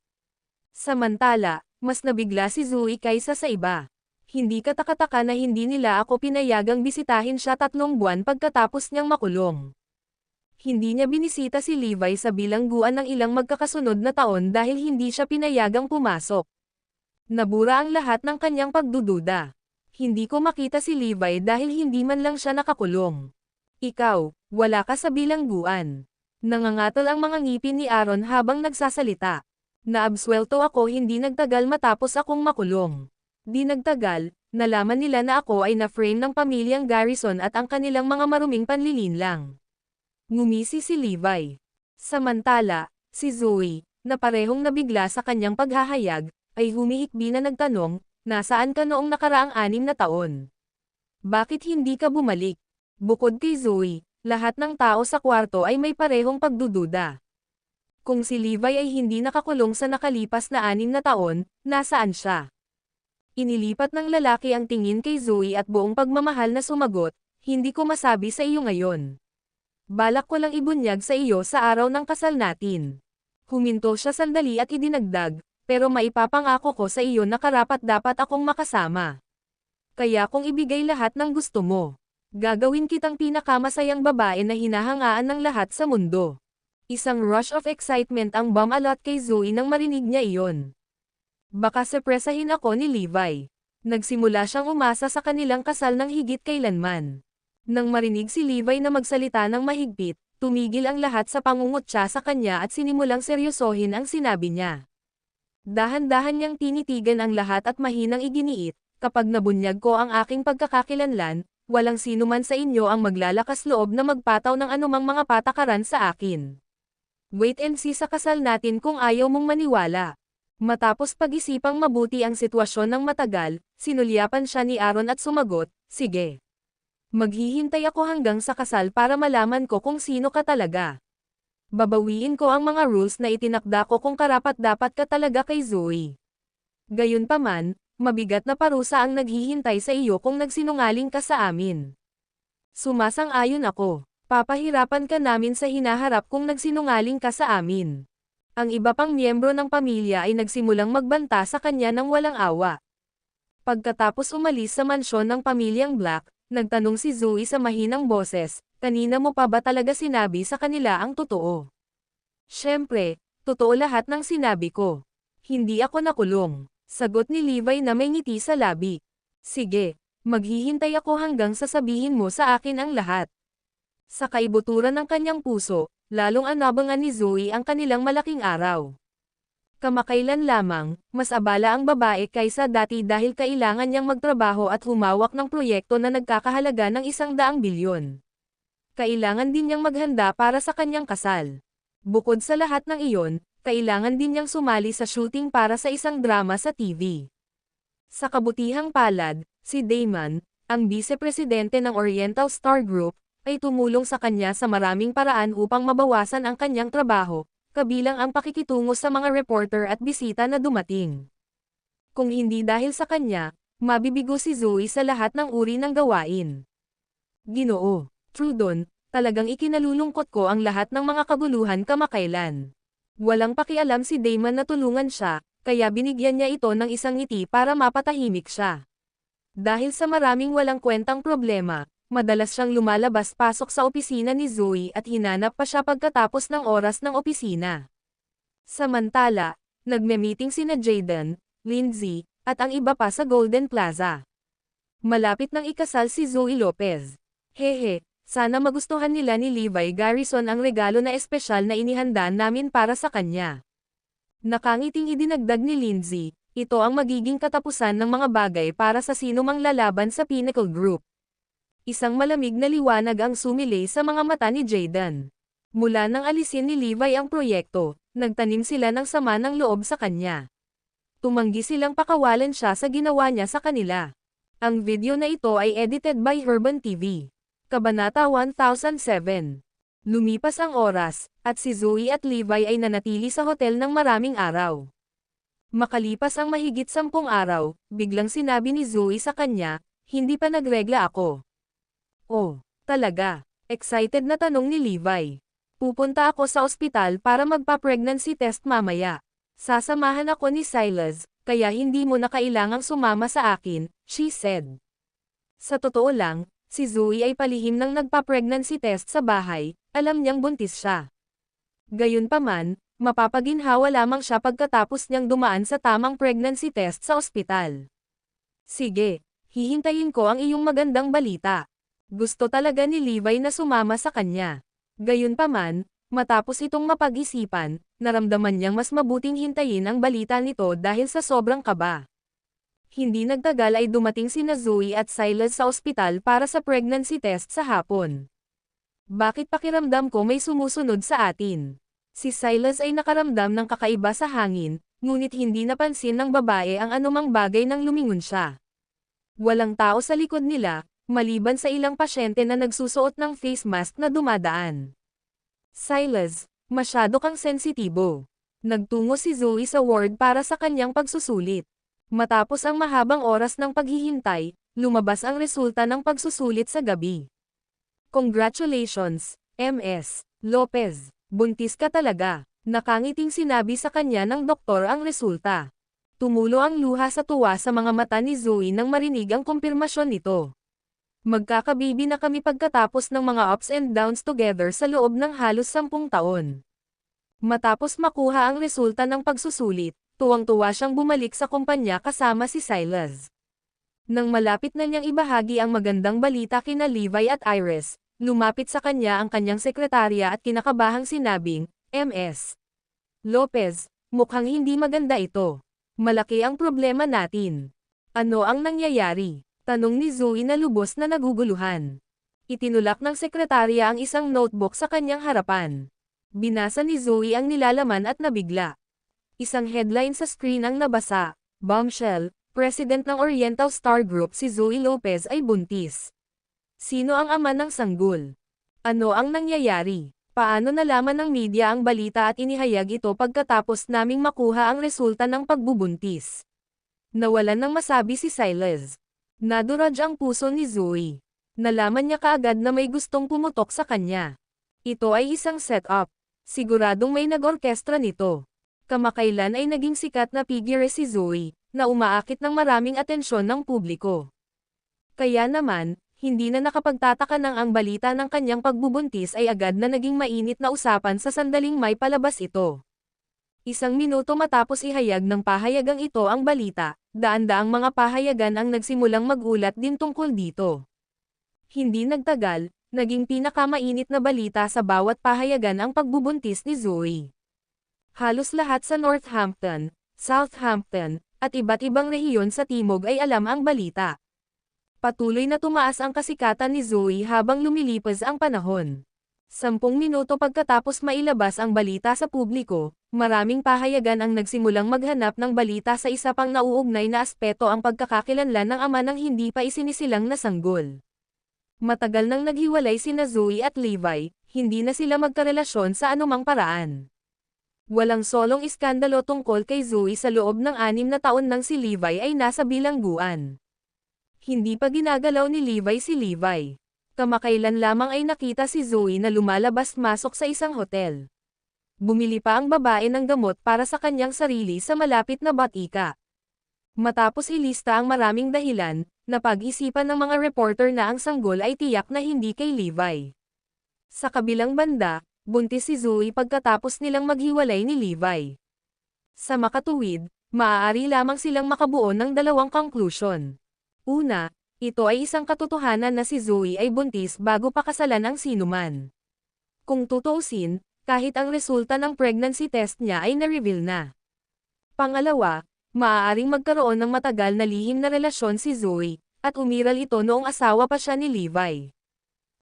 Samantala, mas nabigla si Zoe kaysa sa iba. Hindi katakataka na hindi nila ako pinayagang bisitahin siya 3 buwan pagkatapos niyang makulong. Hindi niya binisita si Levi sa bilangguan ng ilang magkakasunod na taon dahil hindi siya pinayagang pumasok. Nabura ang lahat ng kanyang pagdududa. Hindi ko makita si Levi dahil hindi man lang siya nakakulong. Ikaw, wala ka sa bilangguan. Nangangatol ang mga ngipin ni Aaron habang nagsasalita. Naabswelto ako hindi nagtagal matapos akong makulong. Di nagtagal, nalaman nila na ako ay na-frame ng pamilyang Garrison at ang kanilang mga maruming panlilinlang. Ngumisi si Levi. Samantala, si Zoe, na parehong nabigla sa kanyang paghahayag, ay humihikbi na nagtanong, nasaan ka noong nakaraang 6 na taon? Bakit hindi ka bumalik? Bukod kay Zoe, lahat ng tao sa kwarto ay may parehong pagdududa. Kung si Levi ay hindi nakakulong sa nakalipas na 6 na taon, nasaan siya? Inilipat ng lalaki ang tingin kay Zoe at buong pagmamahal na sumagot, hindi ko masabi sa iyo ngayon. Balak ko lang ibunyag sa iyo sa araw ng kasal natin. Huminto siya sandali at idinagdag, pero maipapangako ko sa iyo na karapat-dapat akong makasama. Kaya kung ibigay lahat ng gusto mo, gagawin kitang pinakamasayang babae na hinahangaan ng lahat sa mundo. Isang rush of excitement ang bumalot kay Zoe nang marinig niya iyon. Baka surpresahin ako ni Levi. Nagsimula siyang umasa sa kanilang kasal ng higit kailanman. Nang marinig si Levi na magsalita ng mahigpit, tumigil ang lahat sa pangungutya sa kanya at sinimulang seryosohin ang sinabi niya. Dahan-dahan niyang tinitigan ang lahat at mahinang iginiit, kapag nabunyag ko ang aking pagkakakilanlan, walang sino man sa inyo ang maglalakas loob na magpataw ng anumang mga patakaran sa akin. Wait and see sa kasal natin kung ayaw mong maniwala. Matapos pag-isipang mabuti ang sitwasyon ng matagal, sinulyapan siya ni Aaron at sumagot, sige. Maghihintay ako hanggang sa kasal para malaman ko kung sino ka talaga. Babawiin ko ang mga rules na itinakda ko kung karapat-dapat ka talaga kay Zoe. Gayunpaman, mabigat na parusa ang naghihintay sa iyo kung nagsinungaling ka sa amin. Sumasang-ayon ako. Papahirapan ka namin sa hinaharap kung nagsinungaling ka sa amin. Ang iba pang miyembro ng pamilya ay nagsimulang magbanta sa kanya ng walang awa. Pagkatapos umalis sa mansyon ng pamilyang Black, nagtanong si Zoe sa mahinang boses, kanina mo pa ba talaga sinabi sa kanila ang totoo? Siyempre, totoo lahat ng sinabi ko. Hindi ako nakulong. Sagot ni Levi na may ngiti sa labi. Sige, maghihintay ako hanggang sasabihin mo sa akin ang lahat. Sa kaibuturan ng kanyang puso, lalong anabangan ni Zoe ang kanilang malaking araw. Kamakailan lamang, mas abala ang babae kaysa dati dahil kailangan niyang magtrabaho at humawak ng proyekto na nagkakahalaga ng 100 bilyon. Kailangan din niyang maghanda para sa kanyang kasal. Bukod sa lahat ng iyon, kailangan din niyang sumali sa shooting para sa isang drama sa TV. Sa kabutihang palad, si Damon, ang vice-presidente ng Oriental Star Group, ay tumulong sa kanya sa maraming paraan upang mabawasan ang kanyang trabaho, kabilang ang pakikitungo sa mga reporter at bisita na dumating. Kung hindi dahil sa kanya, mabibigo si Zoe sa lahat ng uri ng gawain. Ginoo, Trudon, Talagang ikinalulungkot ko ang lahat ng mga kaguluhan kamakailan. Walang pakialam si Damon na tulungan siya, kaya binigyan niya ito ng isang ngiti para mapatahimik siya. Dahil sa maraming walang kwentang problema, madalas siyang lumalabas-pasok sa opisina ni Zoe at hinanap pa siya pagkatapos ng oras ng opisina. Samantala, nagme-meeting sina Jaden, Lindsay, at ang iba pa sa Golden Plaza. Malapit nang ikasal si Zoe Lopez. Hehe, sana magustuhan nila ni Levi Garrison ang regalo na espesyal na inihanda namin para sa kanya. Nakangiting idinagdag ni Lindsay, ito ang magiging katapusan ng mga bagay para sa sinumang lalaban sa Pinnacle Group. Isang malamig na liwanag ang sumilay sa mga mata ni Jaden. Mula nang alisin ni Levi ang proyekto, nagtanim sila ng sama ng loob sa kanya. Tumanggi silang pakawalan siya sa ginawa niya sa kanila. Ang video na ito ay edited by Herban TV. Kabanata 1007. Lumipas ang oras, at si Zoe at Levi ay nanatili sa hotel ng maraming araw. Makalipas ang mahigit 10 araw, biglang sinabi ni Zoe sa kanya, hindi pa nagregla ako. Oh, talaga? Excited na tanong ni Levi. Pupunta ako sa ospital para magpa-pregnancy test mamaya. Sasamahan ako ni Silas, kaya hindi mo na kailangang sumama sa akin, she said. Sa totoo lang, si Zoe ay palihim nang nagpa-pregnancy test sa bahay, alam niyang buntis siya. Gayunpaman, mapapaginhawa lamang siya pagkatapos niyang dumaan sa tamang pregnancy test sa ospital. Sige, hihintayin ko ang iyong magandang balita. Gusto talaga ni Levi na sumama sa kanya. Gayunpaman, matapos itong mapag-isipan, naramdaman niyang mas mabuting hintayin ang balita nito dahil sa sobrang kaba. Hindi nagtagal ay dumating sina Zoe at Silas sa ospital para sa pregnancy test sa hapon. Bakit pakiramdam ko may sumusunod sa atin? Si Silas ay nakaramdam ng kakaiba sa hangin, ngunit hindi napansin ng babae ang anumang bagay nang lumingon siya. Walang tao sa likod nila, maliban sa ilang pasyente na nagsusuot ng face mask na dumadaan. Silas, masyado kang sensitibo. Nagtungo si Zoe sa ward para sa kanyang pagsusulit. Matapos ang mahabang oras ng paghihintay, lumabas ang resulta ng pagsusulit sa gabi. Congratulations, Ms. Lopez. Buntis ka talaga. Nakangiting sinabi sa kanya ng doktor ang resulta. Tumulo ang luha sa tuwa sa mga mata ni Zoe nang marinig ang kumpirmasyon nito. Magkakabibi na kami pagkatapos ng mga ups and downs together sa loob ng halos 10 taon. Matapos makuha ang resulta ng pagsusulit, tuwang-tuwa siyang bumalik sa kumpanya kasama si Silas. Nang malapit na niyang ibahagi ang magandang balita kina Levi at Iris, lumapit sa kanya ang kanyang sekretarya at kinakabahang sinabing, Ms. Lopez, mukhang hindi maganda ito. Malaki ang problema natin. Ano ang nangyayari? Tanong ni Zoe na lubos na naguguluhan. Itinulak ng sekretarya ang isang notebook sa kanyang harapan. Binasa ni Zoe ang nilalaman at nabigla. Isang headline sa screen ang nabasa, Bombshell, President ng Oriental Star Group si Zoe Lopez ay buntis. Sino ang ama ng sanggol? Ano ang nangyayari? Paano nalaman ng media ang balita at inihayag ito pagkatapos naming makuha ang resulta ng pagbubuntis? Nawalan ng masabi si Silas. Naduraj ang puso ni Zoe. Nalaman niya kaagad na may gustong pumutok sa kanya. Ito ay isang setup. Siguradong may nag-orkestra nito. Kamakailan ay naging sikat na figure si Zoe, na umaakit ng maraming atensyon ng publiko. Kaya naman, hindi na nakapagtataka nang ang balita ng kanyang pagbubuntis ay agad na naging mainit na usapan sa sandaling may palabas ito. Isang minuto matapos ihayag ng pahayagang ito ang balita, daan-daang mga pahayagan ang nagsimulang magulat din tungkol dito. Hindi nagtagal, naging pinakamainit na balita sa bawat pahayagan ang pagbubuntis ni Zoe. Halos lahat sa Northampton, Southampton, at iba't ibang rehiyon sa timog ay alam ang balita. Patuloy na tumaas ang kasikatan ni Zoe habang lumilipas ang panahon. 10 minuto pagkatapos mailabas ang balita sa publiko, maraming pahayagan ang nagsimulang maghanap ng balita sa isa pang nauugnay na aspeto ang pagkakakilanlan ng ama ng hindi pa isinisilang na sanggol. Matagal nang naghiwalay sina Zoe at Levi, hindi na sila magkarelasyon sa anumang paraan. Walang solong iskandalo tungkol kay Zoe sa loob ng 6 na taon nang si Levi ay nasa bilangguan. Hindi pa ginagalaw ni Levi si Levi. Kamakailan lamang ay nakita si Zoe na lumalabas-masok sa isang hotel. Bumili pa ang babae ng gamot para sa kanyang sarili sa malapit na batika. Matapos ilista ang maraming dahilan, napag-isipan ng mga reporter na ang sanggol ay tiyak na hindi kay Levi. Sa kabilang banda, buntis si Zoe pagkatapos nilang maghiwalay ni Levi. Sa makatuwid, maaari lamang silang makabuo ng dalawang conclusion. Una, ito ay isang katotohanan na si Zoe ay buntis bago pa kasalan ang sinuman. Kung tutuusin, kahit ang resulta ng pregnancy test niya ay na-reveal na. Pangalawa, maaaring magkaroon ng matagal na lihim na relasyon si Zoe, at umiral ito noong asawa pa siya ni Levi.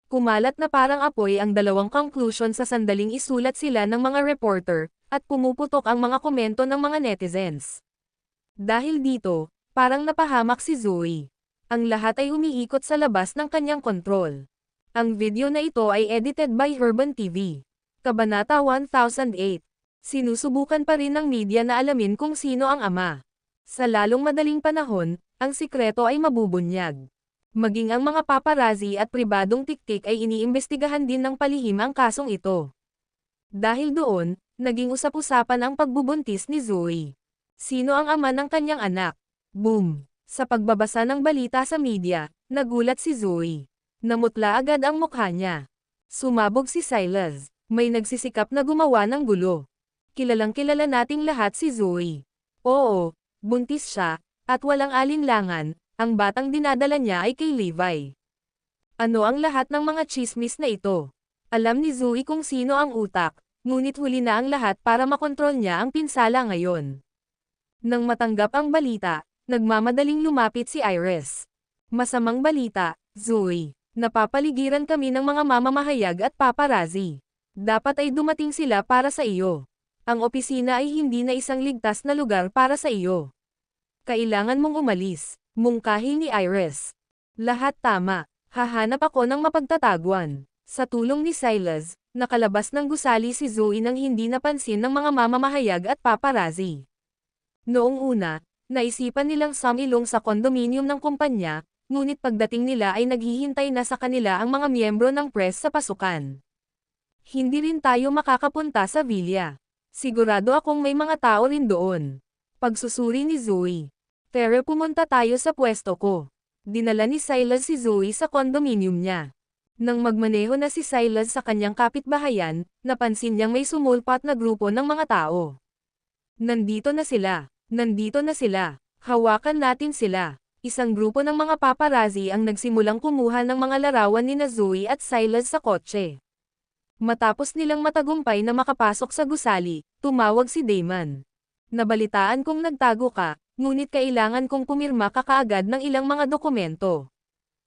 Kumalat na parang apoy ang dalawang conclusion sa sandaling isulat sila ng mga reporter, at pumuputok ang mga komento ng mga netizens. Dahil dito, parang napahamak si Zoe. Ang lahat ay umiikot sa labas ng kanyang kontrol. Ang video na ito ay edited by Urban TV. Kabanata 1008. Sinusubukan pa rin ng media na alamin kung sino ang ama. Sa lalong madaling panahon, ang sikreto ay mabubunyag. Maging ang mga paparazzi at pribadong tiktik ay iniimbestigahan din ng palihim ang kasong ito. Dahil doon, naging usap-usapan ang pagbubuntis ni Zoe. Sino ang ama ng kanyang anak? Boom! Sa pagbabasa ng balita sa media, nagulat si Zoe. Namutla agad ang mukha niya. Sumabog si Silas. May nagsisikap na gumawa ng gulo. Kilalang-kilala nating lahat si Zoe. Oo, buntis siya, at walang alinlangan, ang batang dinadala niya ay kay Levi. Ano ang lahat ng mga chismis na ito? Alam ni Zoe kung sino ang utak, ngunit huli na ang lahat para makontrol niya ang pinsala ngayon. Nang matanggap ang balita, nagmamadaling lumapit si Iris. Masamang balita, Zoe. Napapaligiran kami ng mga mamamahayag at paparazzi. Dapat ay dumating sila para sa iyo. Ang opisina ay hindi na isang ligtas na lugar para sa iyo. Kailangan mong umalis, mungkahi ni Iris. Lahat tama, hahanap ako ng mapagtataguan. Sa tulong ni Silas, nakalabas ng gusali si Zoe nang hindi napansin ng mga mamamahayag at paparazzi. Noong una, naisipan nilang sumilong sa kondominium ng kumpanya, ngunit pagdating nila ay naghihintay na sa kanila ang mga miyembro ng press sa pasukan. Hindi rin tayo makakapunta sa villa. Sigurado akong may mga tao rin doon. Pagsusuri ni Zoe. Pero pumunta tayo sa pwesto ko. Dinala ni Silas si Zoe sa kondominium niya. Nang magmaneho na si Silas sa kanyang kapitbahayan, napansin niyang may sumulpat na grupo ng mga tao. Nandito na sila. Nandito na sila. Hawakan natin sila. Isang grupo ng mga paparazzi ang nagsimulang kumuha ng mga larawan ni Zoe at Silas sa kotse. Matapos nilang matagumpay na makapasok sa gusali, tumawag si Damon. Nabalitaan kong nagtago ka, ngunit kailangan kong pumirma ka kaagad ng ilang mga dokumento.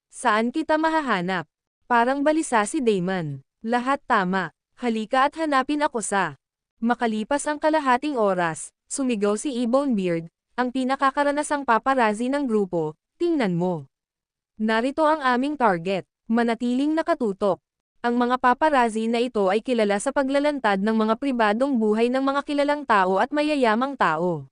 Saan kita mahahanap? Parang balisa si Damon. Lahat tama. Halika at hanapin ako sa. Makalipas ang kalahating oras, sumigaw si Ebon Beard, ang pinakakaranasang paparazzi ng grupo. Tingnan mo. Narito ang aming target. Manatiling nakatutok. Ang mga paparazzi na ito ay kilala sa paglalantad ng mga pribadong buhay ng mga kilalang tao at mayayamang tao.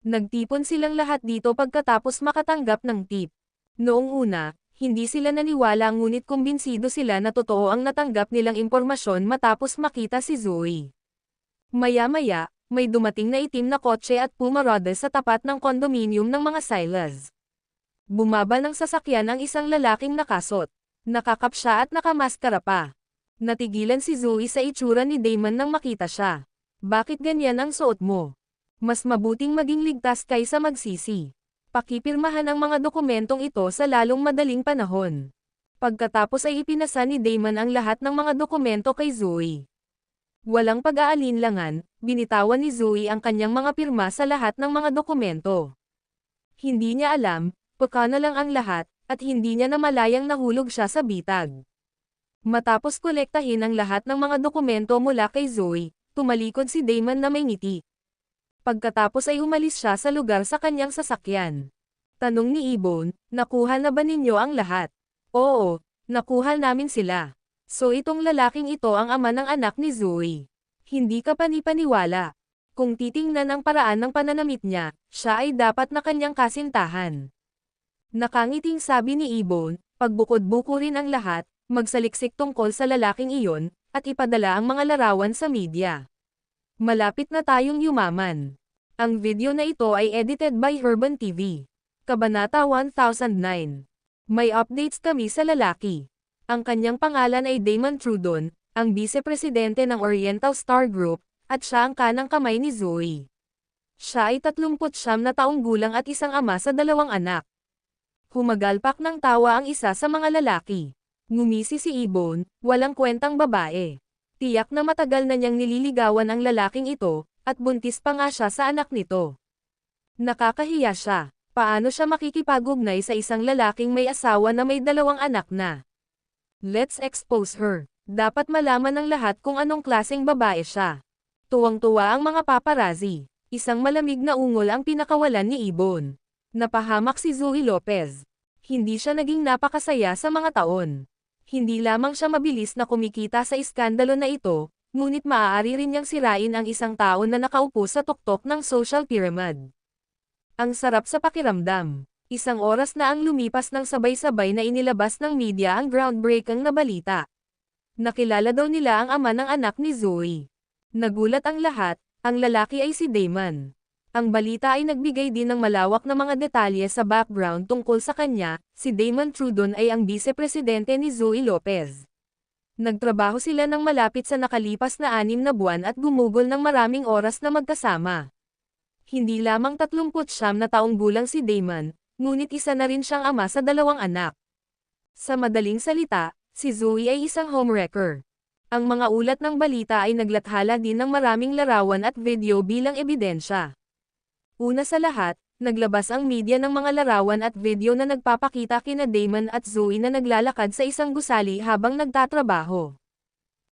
Nagtipon silang lahat dito pagkatapos makatanggap ng tip. Noong una, hindi sila naniwala ngunit kumbinsido sila na totoo ang natanggap nilang impormasyon matapos makita si Zoe. Maya-maya, may dumating na itim na kotse at pumarada sa tapat ng kondominium ng mga Silas. Bumaba ng sasakyan ang isang lalaking nakasot. Nakakapsya at nakamaskara pa. Natigilan si Zoe sa itsura ni Damon nang makita siya. Bakit ganyan ang suot mo? Mas mabuting maging ligtas kaysa magsisi. Pakipirmahan ang mga dokumentong ito sa lalong madaling panahon. Pagkatapos ay ipinasa ni Damon ang lahat ng mga dokumento kay Zoe. Walang pag-aalinlangan, binitawan ni Zoe ang kanyang mga pirma sa lahat ng mga dokumento. Hindi niya alam, pagka na lang ang lahat, at hindi niya namalayang nahulog siya sa bitag. Matapos kolektahin ang lahat ng mga dokumento mula kay Zoe, tumalikod si Damon na may ngiti. Pagkatapos ay umalis siya sa lugar sa kanyang sasakyan. Tanong ni Ebon, nakuha na ba ninyo ang lahat? Oo, nakuha namin sila. So itong lalaking ito ang ama ng anak ni Zoe. Hindi ka panipaniwala. Kung titingnan ang paraan ng pananamit niya, siya ay dapat na kanyang kasintahan. Nakangiting sabi ni Ebon, pagbukod-buko rin ang lahat, magsaliksik tungkol sa lalaking iyon, at ipadala ang mga larawan sa media. Malapit na tayong yumaman. Ang video na ito ay edited by Herban TV. Kabanata 1009. May updates kami sa lalaki. Ang kanyang pangalan ay Damon Trudon, ang vice-presidente ng Oriental Star Group, at siya ang kanang kamay ni Zoe. Siya ay 39 na taong gulang at isang ama sa 2 anak. Humagalpak ng tawa ang isa sa mga lalaki. Ngumisi si Ibon, walang kwentang babae. Tiyak na matagal na niyang nililigawan ang lalaking ito, at buntis pa nga siya sa anak nito. Nakakahiya siya. Paano siya makikipag-ugnay sa isang lalaking may asawa na may 2 anak na? Let's expose her. Dapat malaman ng lahat kung anong klaseng babae siya. Tuwang-tuwa ang mga paparazzi. Isang malamig na ungol ang pinakawalan ni Ibon. Napahamak si Zoe Lopez. Hindi siya naging napakasaya sa mga taon. Hindi lamang siya mabilis na kumikita sa iskandalo na ito, ngunit maaari rin niyang sirain ang isang tao na nakaupo sa tuktok ng social pyramid. Ang sarap sa pakiramdam. Isang oras na ang lumipas ng sabay-sabay na inilabas ng media ang groundbreaking na balita. Nakilala daw nila ang ama ng anak ni Zoe. Nagulat ang lahat, ang lalaki ay si Damon. Ang balita ay nagbigay din ng malawak na mga detalye sa background tungkol sa kanya. Si Damon Trudon ay ang vice-presidente ni Zoe Lopez. Nagtrabaho sila ng malapit sa nakalipas na 6 na buwan at gumugol ng maraming oras na magkasama. Hindi lamang 39 na taong gulang si Damon, ngunit isa na rin siyang ama sa 2 anak. Sa madaling salita, si Zoe ay isang homewrecker. Ang mga ulat ng balita ay naglathala din ng maraming larawan at video bilang ebidensya. Una sa lahat, naglabas ang media ng mga larawan at video na nagpapakita kina Damon at Zoe na naglalakad sa isang gusali habang nagtatrabaho.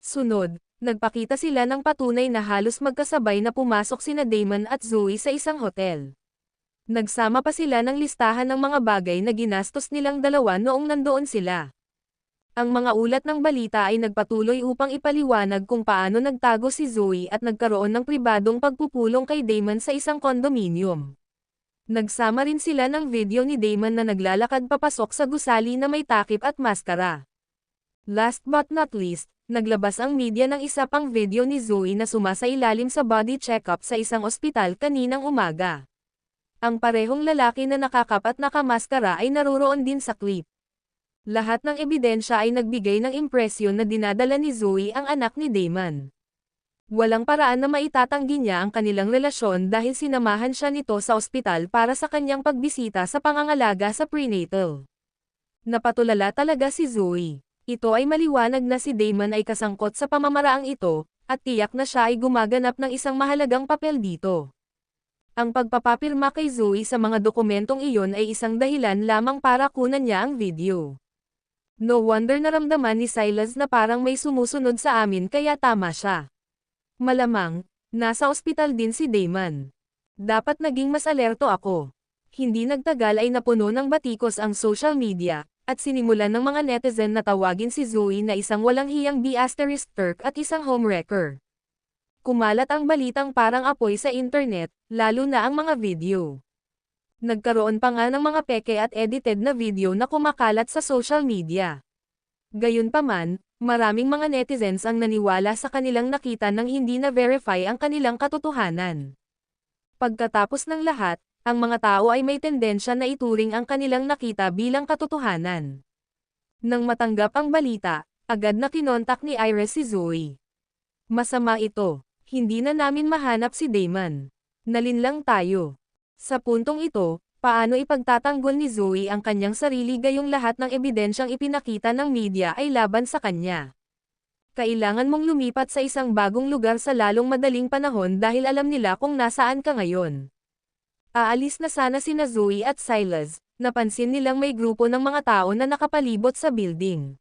Sunod, nagpakita sila ng patunay na halos magkasabay na pumasok sina Damon at Zoe sa isang hotel. Nagsama pa sila ng listahan ng mga bagay na ginastos nilang dalawa noong nandoon sila. Ang mga ulat ng balita ay nagpatuloy upang ipaliwanag kung paano nagtago si Zoe at nagkaroon ng pribadong pagpupulong kay Damon sa isang kondominium. Nagsama rin sila ng video ni Damon na naglalakad papasok sa gusali na may takip at maskara. Last but not least, naglabas ang media ng isa pang video ni Zoe na sumasailalim sa body check-up sa isang ospital kaninang umaga. Ang parehong lalaki na nakakap at nakamaskara ay naroroon din sa clip. Lahat ng ebidensya ay nagbigay ng impresyon na dinadala ni Zoe ang anak ni Damon. Walang paraan na maitatanggi niya ang kanilang relasyon dahil sinamahan siya nito sa ospital para sa kanyang pagbisita sa pangangalaga sa prenatal. Napatulala talaga si Zoe. Ito ay maliwanag na si Damon ay kasangkot sa pamamaraang ito, at tiyak na siya ay gumaganap ng isang mahalagang papel dito. Ang pagpapapirma kay Zoe sa mga dokumentong iyon ay isang dahilan lamang para kunan niya ang video. No wonder naramdaman ni Silas na parang may sumusunod sa amin kaya tama siya. Malamang, nasa ospital din si Damon. Dapat naging mas alerto ako. Hindi nagtagal ay napuno ng batikos ang social media, at sinimulan ng mga netizen na tawagin si Zoe na isang walang hiyang *Turk at isang homewrecker. Kumalat ang balitang parang apoy sa internet, lalo na ang mga video. Nagkaroon pa nga ng mga peke at edited na video na kumakalat sa social media. Gayunpaman, maraming mga netizens ang naniwala sa kanilang nakita nang hindi na-verify ang kanilang katotohanan. Pagkatapos ng lahat, ang mga tao ay may tendensya na ituring ang kanilang nakita bilang katotohanan. Nang matanggap ang balita, agad na kinontak ni Iris si Zoe. Masama ito. Hindi na namin mahanap si Damon. Nalinlang tayo. Sa puntong ito, paano ipagtatanggol ni Zoe ang kanyang sarili gayong lahat ng ebidensyang ipinakita ng media ay laban sa kanya? Kailangan mong lumipat sa isang bagong lugar sa lalong madaling panahon dahil alam nila kung nasaan ka ngayon. Aalis na sana sina Zoe at Silas, napansin nilang may grupo ng mga tao na nakapalibot sa building.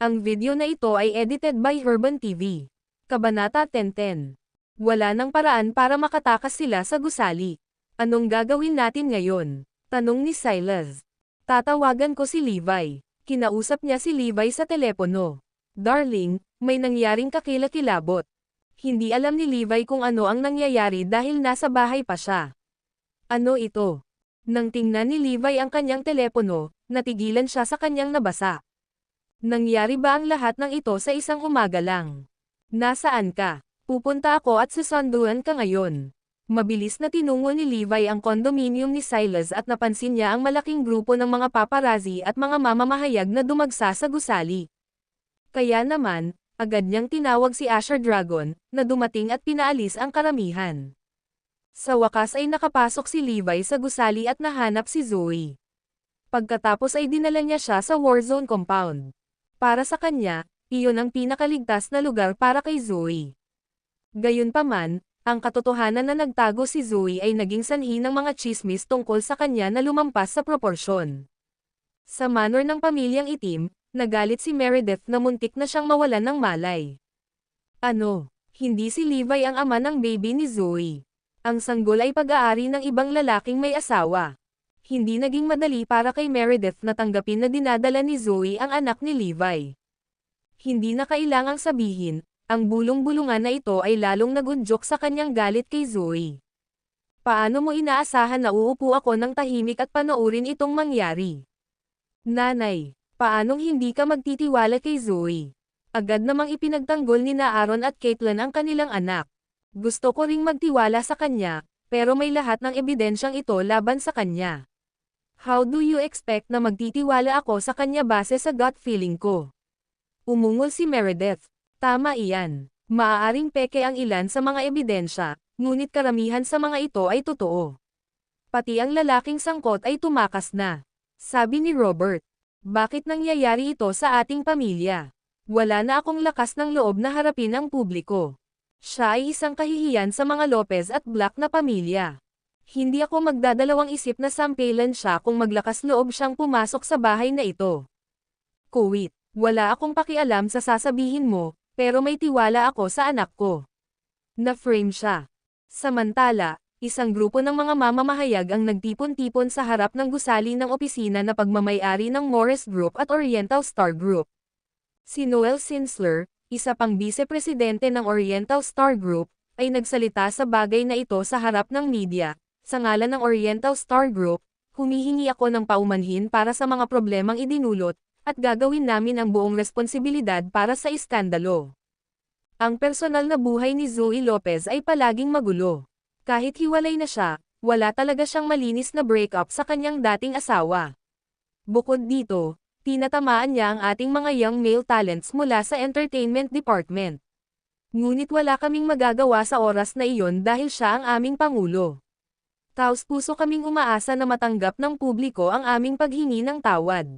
Ang video na ito ay edited by Herban TV. Kabanata 1010. Wala nang paraan para makatakas sila sa gusali. Anong gagawin natin ngayon? Tanong ni Silas. Tatawagan ko si Levi. Kinausap niya si Levi sa telepono. Darling, may nangyaring kakilakilabot. Hindi alam ni Levi kung ano ang nangyayari dahil nasa bahay pa siya. Ano ito? Nang tingnan ni Levi ang kanyang telepono, natigilan siya sa kanyang nabasa. Nangyari ba ang lahat ng ito sa isang umaga lang? Nasaan ka? Pupunta ako at susunduan ka ngayon. Mabilis na tinungo ni Levi ang kondominium ni Silas at napansin niya ang malaking grupo ng mga paparazzi at mga mamamahayag na dumagsa sa gusali. Kaya naman, agad niyang tinawag si Asher Dragon, na dumating at pinaalis ang karamihan. Sa wakas ay nakapasok si Levi sa gusali at nahanap si Zoe. Pagkatapos ay dinala niya siya sa Warzone compound. Para sa kanya, iyon ang pinakaligtas na lugar para kay Zoe. Gayunpaman, ang katotohanan na nagtago si Zoe ay naging sanhi ng mga tsismis tungkol sa kanya na lumampas sa proporsyon. Sa manor ng pamilyang itim, nagalit si Meredith na muntik na siyang mawalan ng malay. Ano? Hindi si Levi ang ama ng baby ni Zoe. Ang sanggol ay pag-aari ng ibang lalaking may asawa. Hindi naging madali para kay Meredith na tanggapin na dinadala ni Zoe ang anak ni Levi. Hindi na kailangang sabihin, ang bulong-bulungan na ito ay lalong nagunjok sa kanyang galit kay Zoe. Paano mo inaasahan na uupo ako ng tahimik at panoorin itong mangyari? Nanay, paanong hindi ka magtitiwala kay Zoe? Agad namang ipinagtanggol ni Aaron at Caitlin ang kanilang anak. Gusto ko ring magtiwala sa kanya, pero may lahat ng ebidensyang ito laban sa kanya. How do you expect na magtitiwala ako sa kanya base sa gut feeling ko? Umungol si Meredith. Tama iyan. Maaaring peke ang ilan sa mga ebidensya, ngunit karamihan sa mga ito ay totoo. Pati ang lalaking sangkot ay tumakas na. Sabi ni Robert. Bakit nangyayari ito sa ating pamilya? Wala na akong lakas ng loob na harapin ang publiko. Siya ay isang kahihiyan sa mga Lopez at Black na pamilya. Hindi ako magdadalawang isip na sampelan siya kung maglakas loob siyang pumasok sa bahay na ito. Kuwit, wala akong pakialam sa sasabihin mo, pero may tiwala ako sa anak ko. Na-frame siya. Samantala, isang grupo ng mga mamamahayag ang nagtipon-tipon sa harap ng gusali ng opisina na pagmamay-ari ng Morris Group at Oriental Star Group. Si Noel Sinsler, isa pang vice-presidente ng Oriental Star Group, ay nagsalita sa bagay na ito sa harap ng media. Sa ngalan ng Oriental Star Group, humihingi ako ng paumanhin para sa mga problemang idinulot, at gagawin namin ang buong responsibilidad para sa iskandalo. Ang personal na buhay ni Zoe Lopez ay palaging magulo. Kahit hiwalay na siya, wala talaga siyang malinis na breakup sa kanyang dating asawa. Bukod dito, tinatamaan niya ang ating mga young male talents mula sa entertainment department. Ngunit wala kaming magagawa sa oras na iyon dahil siya ang aming pangulo. Taos-puso kaming umaasa na matanggap ng publiko ang aming paghingi ng tawad.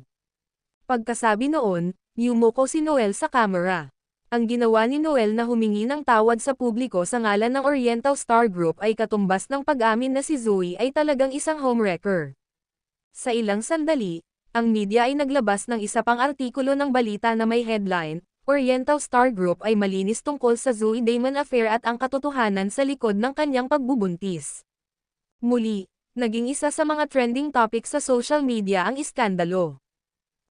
Pagkasabi noon, yumuko si Noel sa camera. Ang ginawa ni Noel na humingi ng tawad sa publiko sa ngalan ng Oriental Star Group ay katumbas ng pag-amin na si Zoe ay talagang isang homewrecker. Sa ilang sandali, ang media ay naglabas ng isa pang artikulo ng balita na may headline, Oriental Star Group ay malinis tungkol sa Zoe Damon affair at ang katotohanan sa likod ng kanyang pagbubuntis. Muli, naging isa sa mga trending topic sa social media ang iskandalo.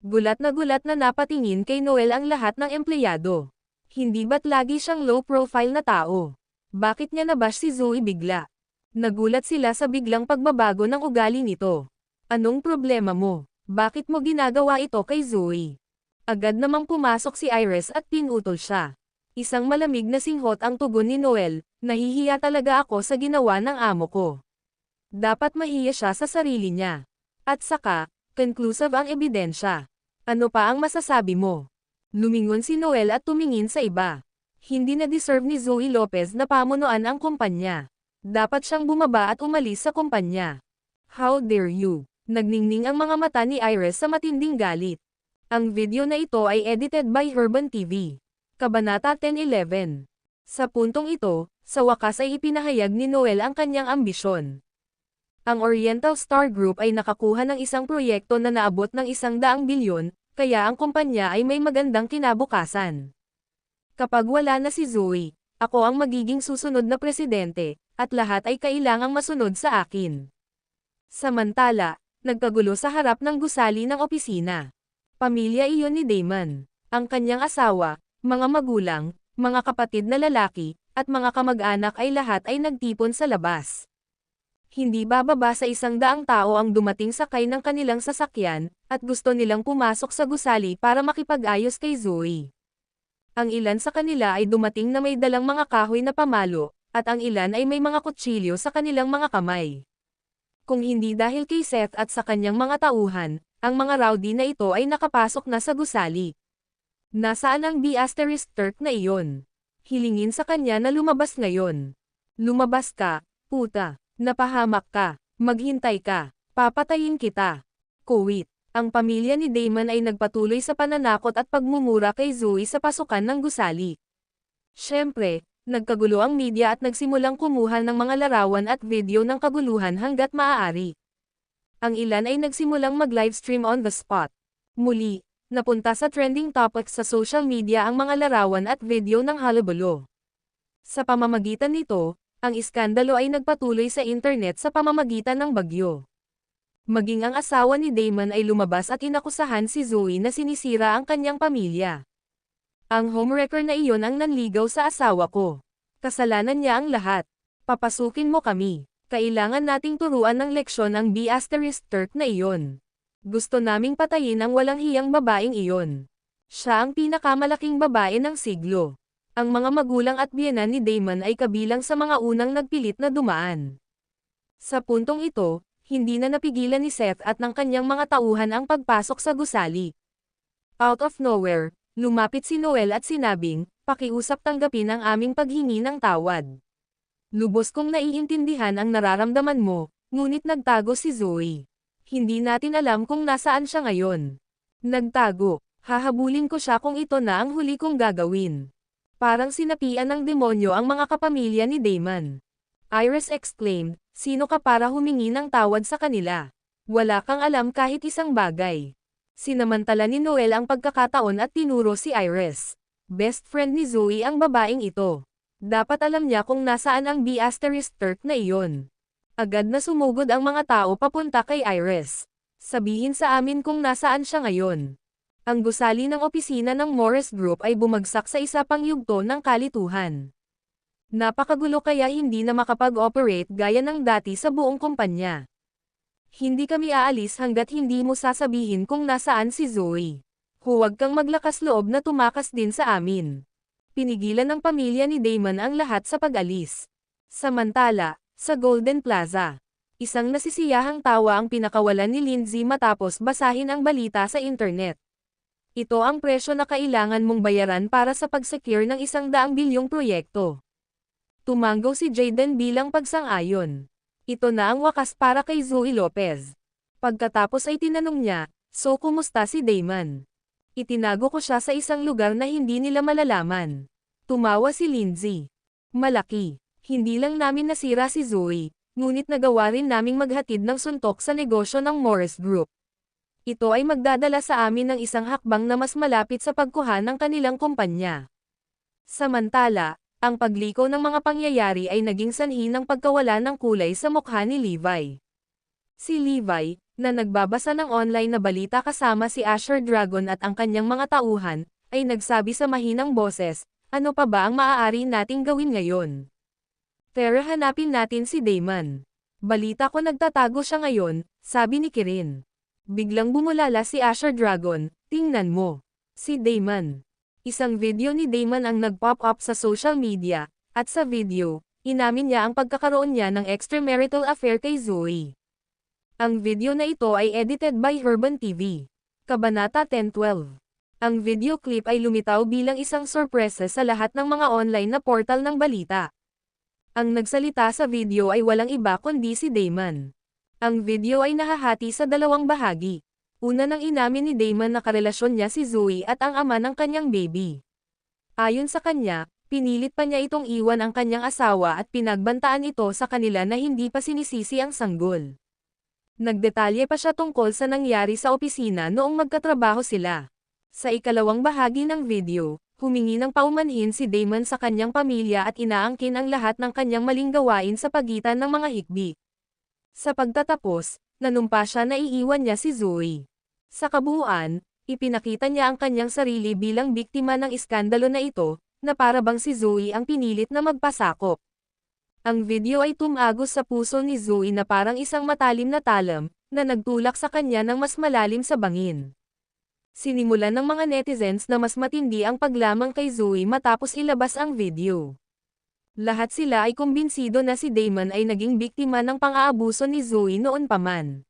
Gulat na napatingin kay Noel ang lahat ng empleyado. Hindi ba't lagi siyang low-profile na tao? Bakit niya nabash si Zoe bigla? Nagulat sila sa biglang pagbabago ng ugali nito. Anong problema mo? Bakit mo ginagawa ito kay Zoe? Agad namang pumasok si Iris at pinutol siya. Isang malamig na singhot ang tugon ni Noel, nahihiya talaga ako sa ginawa ng amo ko. Dapat mahiya siya sa sarili niya. At saka, conclusive ang ebidensya. Ano pa ang masasabi mo? Lumingon si Noel at tumingin sa iba. Hindi na deserve ni Zoe Lopez na pamunuan ang kumpanya. Dapat siyang bumaba at umalis sa kumpanya. How dare you? Nagningning ang mga mata ni Iris sa matinding galit. Ang video na ito ay edited by Urban TV. Kabanata 10:11. Sa puntong ito, sa wakas ay ipinahayag ni Noel ang kanyang ambisyon. Ang Oriental Star Group ay nakakuha ng isang proyekto na naabot ng 100 bilyon, kaya ang kumpanya ay may magandang kinabukasan. Kapag wala na si Zoe, ako ang magiging susunod na presidente, at lahat ay kailangang masunod sa akin. Samantala, nagkagulo sa harap ng gusali ng opisina. Pamilya iyon ni Damon, ang kanyang asawa, mga magulang, mga kapatid na lalaki, at mga kamag-anak ay lahat ay nagtipon sa labas. Hindi bababa sa 100 tao ang dumating sakay ng kanilang sasakyan, at gusto nilang pumasok sa gusali para makipag-ayos kay Zoe. Ang ilan sa kanila ay dumating na may dalang mga kahoy na pamalo, at ang ilan ay may mga kutsilyo sa kanilang mga kamay. Kung hindi dahil kay Seth at sa kanyang mga tauhan, ang mga rowdy na ito ay nakapasok na sa gusali. Nasaan ang B*Turk na iyon? Hilingin sa kanya na lumabas ngayon. Lumabas ka, puta. Napahamak ka. Maghintay ka. Papatayin kita. Kuwit. Ang pamilya ni Damon ay nagpatuloy sa pananakot at pagmumura kay Zoe sa pasukan ng gusali. Siyempre, nagkagulo ang media at nagsimulang kumuha ng mga larawan at video ng kaguluhan hanggat maaari. Ang ilan ay nagsimulang mag-livestream on the spot. Muli, napunta sa trending topics sa social media ang mga larawan at video ng halabulo. Sa pamamagitan nito, ang iskandalo ay nagpatuloy sa internet sa pamamagitan ng bagyo. Maging ang asawa ni Damon ay lumabas at inakusahan si Zoe na sinisira ang kanyang pamilya. Ang homewrecker na iyon ang nanligaw sa asawa ko. Kasalanan niya ang lahat. Papasukin mo kami. Kailangan nating turuan ng leksyon ang B*Turk na iyon. Gusto naming patayin ang walang hiyang babaeng iyon. Siya ang pinakamalaking babae ng siglo. Ang mga magulang at biyenan ni Damon ay kabilang sa mga unang nagpilit na dumaan. Sa puntong ito, hindi na napigilan ni Seth at ng kanyang mga tauhan ang pagpasok sa gusali. Out of nowhere, lumapit si Noel at sinabing, "Pakiusap tanggapin ang aming paghingi ng tawad. Lubos kong naiintindihan ang nararamdaman mo, ngunit nagtago si Zoe. Hindi natin alam kung nasaan siya ngayon. Nagtago, hahabulin ko siya kung ito na ang huli kong gagawin." Parang sinapian ng demonyo ang mga kapamilya ni Damon. Iris exclaimed, "Sino ka para humingi ng tawad sa kanila? Wala kang alam kahit isang bagay." Sinamantala ni Noel ang pagkakataon at tinuro si Iris. Best friend ni Zoe ang babaeng ito. Dapat alam niya kung nasaan ang B*Turk na iyon. Agad na sumugod ang mga tao papunta kay Iris. "Sabihin sa amin kung nasaan siya ngayon." Ang gusali ng opisina ng Morris Group ay bumagsak sa isa pang yugto ng kalituhan. Napakagulo kaya hindi na makapag-operate gaya ng dati sa buong kumpanya. "Hindi kami aalis hanggat hindi mo sasabihin kung nasaan si Zoe. Huwag kang maglakas loob na tumakas din sa amin." Pinigilan ng pamilya ni Damon ang lahat sa pag-alis. Samantala, sa Golden Plaza, isang nasisiyahang tawa ang pinakawalan ni Lindsay matapos basahin ang balita sa internet. Ito ang presyo na kailangan mong bayaran para sa pag-secure ng 100 bilyong proyekto. Tumango si Jaden bilang pagsang-ayon. Ito na ang wakas para kay Zoe Lopez. Pagkatapos ay tinanong niya, "So kumusta si Damon?" "Itinago ko siya sa isang lugar na hindi nila malalaman." Tumawa si Lindsay. "Malaki. Hindi lang namin nasira si Zoe, ngunit nagawa rin naming maghatid ng suntok sa negosyo ng Morris Group. Ito ay magdadala sa amin ng isang hakbang na mas malapit sa pagkuha ng kanilang kumpanya." Samantala, ang pagliko ng mga pangyayari ay naging sanhi ng pagkawala ng kulay sa mukha ni Levi. Si Levi, na nagbabasa ng online na balita kasama si Asher Dragon at ang kanyang mga tauhan, ay nagsabi sa mahinang boses, "Ano pa ba ang maaari nating gawin ngayon? Tara, hanapin natin si Damon. Balita ko nagtatago siya ngayon," sabi ni Kirin. Biglang bumulala si Asher Dragon, "Tingnan mo. Si Damon." Isang video ni Damon ang nag-pop up sa social media, at sa video, inamin niya ang pagkakaroon niya ng extramarital affair kay Zoe. Ang video na ito ay edited by Herban TV. Kabanata 10:12. Ang video clip ay lumitaw bilang isang sorpresa sa lahat ng mga online na portal ng balita. Ang nagsalita sa video ay walang iba kundi si Damon. Ang video ay nahahati sa dalawang bahagi. Una nang inamin ni Damon na karelasyon niya si Zoe at ang ama ng kanyang baby. Ayon sa kanya, pinilit pa niya itong iwan ang kanyang asawa at pinagbantaan ito sa kanila na hindi pa sinisisi ang sanggol. Nagdetalye pa siya tungkol sa nangyari sa opisina noong magkatrabaho sila. Sa ikalawang bahagi ng video, humingi ng paumanhin si Damon sa kanyang pamilya at inaangkin ang lahat ng kanyang maling gawain sa pagitan ng mga hikbi. Sa pagtatapos, nanumpa siya na iiwan niya si Zoe. Sa kabuuan, ipinakita niya ang kanyang sarili bilang biktima ng iskandalo na ito, na para bang si Zoe ang pinilit na magpasakop. Ang video ay tumagos sa puso ni Zoe na parang isang matalim na talam, na nagtulak sa kanya ng mas malalim sa bangin. Sinimulan ng mga netizens na mas matindi ang paglamang kay Zoe matapos ilabas ang video. Lahat sila ay kumbinsido na si Damon ay naging biktima ng pang-aabuso ni Zoe noon pa man.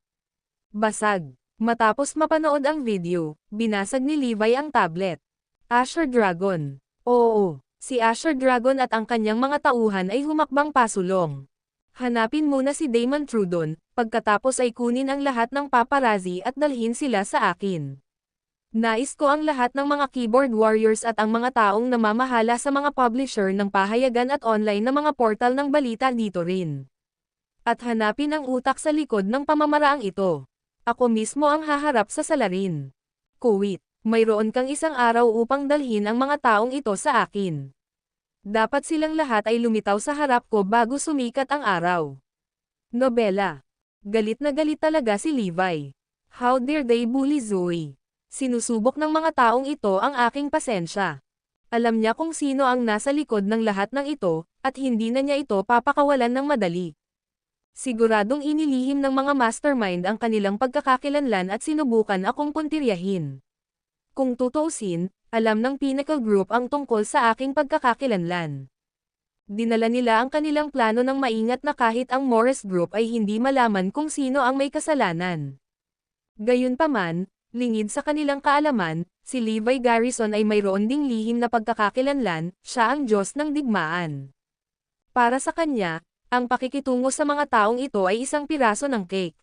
Basag. Matapos mapanood ang video, binasag ni Levi ang tablet. Asher Dragon. Oo, si Asher Dragon at ang kanyang mga tauhan ay humakbang pasulong. Hanapin muna si Damon Trudon, pagkatapos ay kunin ang lahat ng paparazzi at dalhin sila sa akin. Nais ko ang lahat ng mga keyboard warriors at ang mga taong namamahala sa mga publisher ng pahayagan at online na mga portal ng balita dito rin. At hanapin ang utak sa likod ng pamamaraang ito. Ako mismo ang haharap sa salarin. Kuwit, mayroon kang isang araw upang dalhin ang mga taong ito sa akin. Dapat silang lahat ay lumitaw sa harap ko bago sumikat ang araw. Nobela. Galit na galit talaga si Levi. How dare they bully Zoe? Sinusubok ng mga taong ito ang aking pasensya. Alam niya kung sino ang nasa likod ng lahat ng ito, at hindi na niya ito papakawalan ng madali. Siguradong inilihim ng mga mastermind ang kanilang pagkakakilanlan at sinubukan akong puntiryahin. Kung tutuusin, alam ng Pinnacle Group ang tungkol sa aking pagkakakilanlan. Dinala nila ang kanilang plano ng maingat na kahit ang Morris Group ay hindi malaman kung sino ang may kasalanan. Gayunpaman, lingid sa kanilang kaalaman, si Levi Garrison ay mayroon ding lihim na pagkakakilanlan, siya ang Diyos ng digmaan. Para sa kanya, ang pakikitungo sa mga taong ito ay isang piraso ng cake.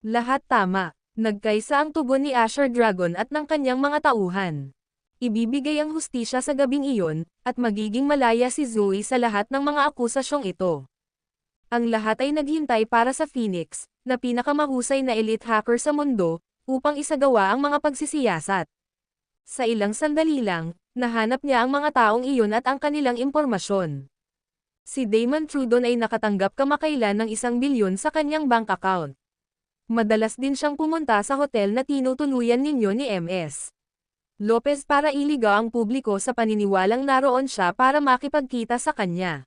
Lahat tama, nagkaisa ang tugon ni Asher Dragon at ng kanyang mga tauhan. Ibibigay ang hustisya sa gabing iyon, at magiging malaya si Zoe sa lahat ng mga akusasyong ito. Ang lahat ay naghintay para sa Phoenix, na pinakamahusay na elite hacker sa mundo, upang isagawa ang mga pagsisiyasat. Sa ilang sandali lang, nahanap niya ang mga taong iyon at ang kanilang impormasyon. Si Damon Trudon ay nakatanggap kamakailan ng 1 bilyon sa kanyang bank account. Madalas din siyang pumunta sa hotel na tinutuluyan ninyo ni MS Lopez para iligaw ang publiko sa paniniwalang naroon siya para makipagkita sa kanya.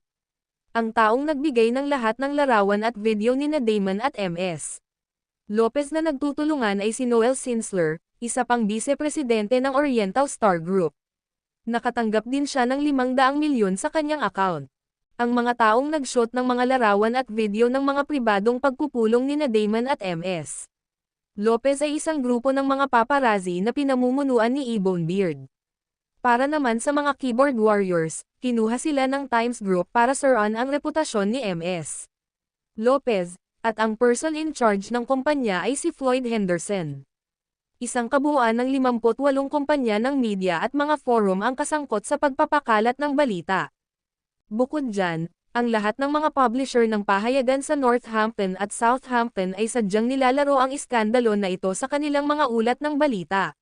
Ang taong nagbigay ng lahat ng larawan at video ni na Damon at MS Lopez na nagtutulungan ay si Noel Sinsler, isa pang vice-presidente ng Oriental Star Group. Nakatanggap din siya ng 500 milyon sa kanyang account. Ang mga taong nag-shoot ng mga larawan at video ng mga pribadong pagpupulong ni na Damon at MS Lopez ay isang grupo ng mga paparazzi na pinamumunuan ni Ebone Beard. Para naman sa mga keyboard warriors, kinuha sila ng Times Group para suruan ang reputasyon ni MS Lopez, at ang person in charge ng kumpanya ay si Floyd Henderson. Isang kabuuan ng 58 kumpanya ng media at mga forum ang kasangkot sa pagpapakalat ng balita. Bukod dyan, ang lahat ng mga publisher ng pahayagan sa Northampton at Southampton ay sadyang nilalaro ang iskandalo na ito sa kanilang mga ulat ng balita.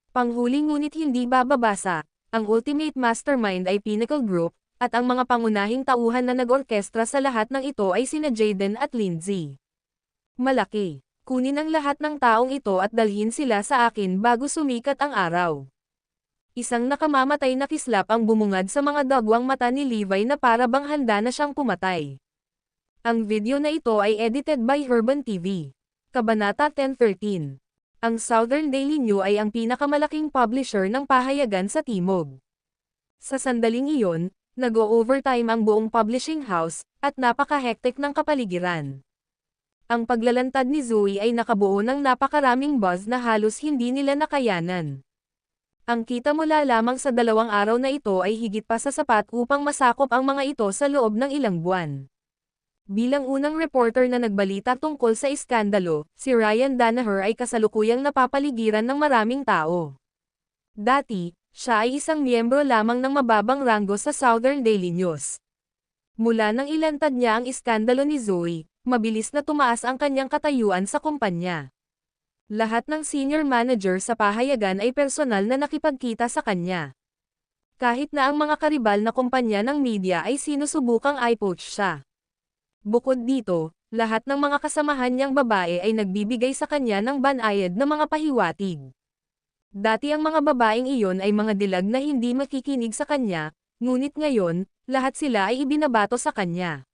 Panghuli ngunit hindi bababasa, ang ultimate mastermind ay Pinnacle Group, at ang mga pangunahing tauhan na nag-orkestra sa lahat ng ito ay sina Jaden at Lindsay. Malaki. Kunin ang lahat ng taong ito at dalhin sila sa akin bago sumikat ang araw. Isang nakamamatay na kislap ang bumungad sa mga dagwang mata ni Levi na para bang handa na siyang pumatay. Ang video na ito ay edited by Urban TV. Kabanata 1013. Ang Southern Daily News ay ang pinakamalaking publisher ng pahayagan sa Timog. Sa sandaling iyon, nag-o-overtime ang buong publishing house, at napaka-hectic ng kapaligiran. Ang paglalantad ni Zoe ay nakabuo ng napakaraming buzz na halos hindi nila nakayanan. Ang kita mula lamang sa 2 araw na ito ay higit pa sa sapat upang masakop ang mga ito sa loob ng ilang buwan. Bilang unang reporter na nagbalita tungkol sa iskandalo, si Ryan Danaher ay kasalukuyang napapaligiran ng maraming tao. Dati, siya ay isang miyembro lamang ng mababang ranggo sa Southern Daily News. Mula nang ilantad niya ang iskandalo ni Zoe, mabilis na tumaas ang kanyang katayuan sa kumpanya. Lahat ng senior manager sa pahayagan ay personal na nakipagkita sa kanya. Kahit na ang mga karibal na kumpanya ng media ay sinusubukang i-poach siya. Bukod dito, lahat ng mga kasamahan niyang babae ay nagbibigay sa kanya ng banayad na mga pahiwatig. Dati ang mga babaeng iyon ay mga dilag na hindi makikinig sa kanya, ngunit ngayon, lahat sila ay ibinabato sa kanya.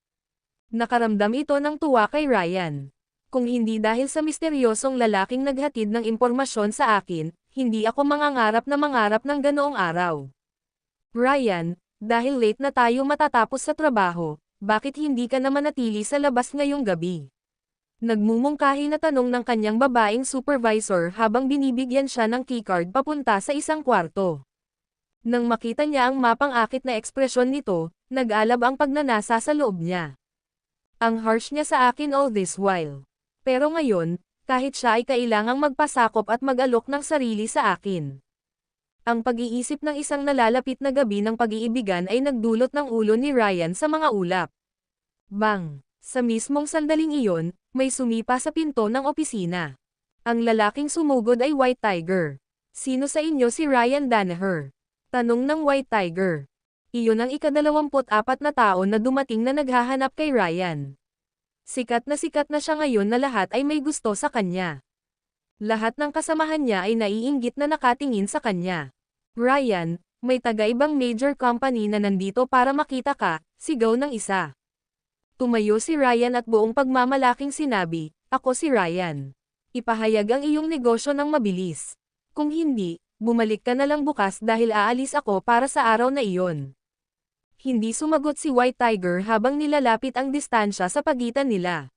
Nakaramdam ito ng tuwa kay Ryan. Kung hindi dahil sa misteryosong lalaking naghatid ng impormasyon sa akin, hindi ako mangangarap ng ganoong araw. Ryan, dahil late na tayo matatapos sa trabaho, bakit hindi ka na manatili sa labas ngayong gabi? Nagmumungkahi na tanong ng kanyang babaeng supervisor habang binibigyan siya ng keycard papunta sa isang kwarto. Nang makita niya ang mapang-akit na ekspresyon nito, nag-alab ang pagnanasa sa loob niya. Ang harsh niya sa akin all this while. Pero ngayon, kahit siya ay kailangang magpasakop at mag-alok ng sarili sa akin. Ang pag-iisip ng isang nalalapit na gabi ng pag-iibigan ay nagdulot ng ulo ni Ryan sa mga ulap. Bang! Sa mismong sandaling iyon, may sumipa sa pinto ng opisina. Ang lalaking sumugod ay White Tiger. Sino sa inyo si Ryan Danaher? Tanong ng White Tiger. Iyon ang ika-24 na tao na dumating na naghahanap kay Ryan. Sikat na siya ngayon na lahat ay may gusto sa kanya. Lahat ng kasamahan niya ay naiinggit na nakatingin sa kanya. Ryan, may taga-ibang major company na nandito para makita ka, sigaw ng isa. Tumayo si Ryan at buong pagmamalaking sinabi, ako si Ryan. Ipahayag ang iyong negosyo ng mabilis. Kung hindi, bumalik ka na lang bukas dahil aalis ako para sa araw na iyon. Hindi sumagot si White Tiger habang nilalapit ang distansya sa pagitan nila.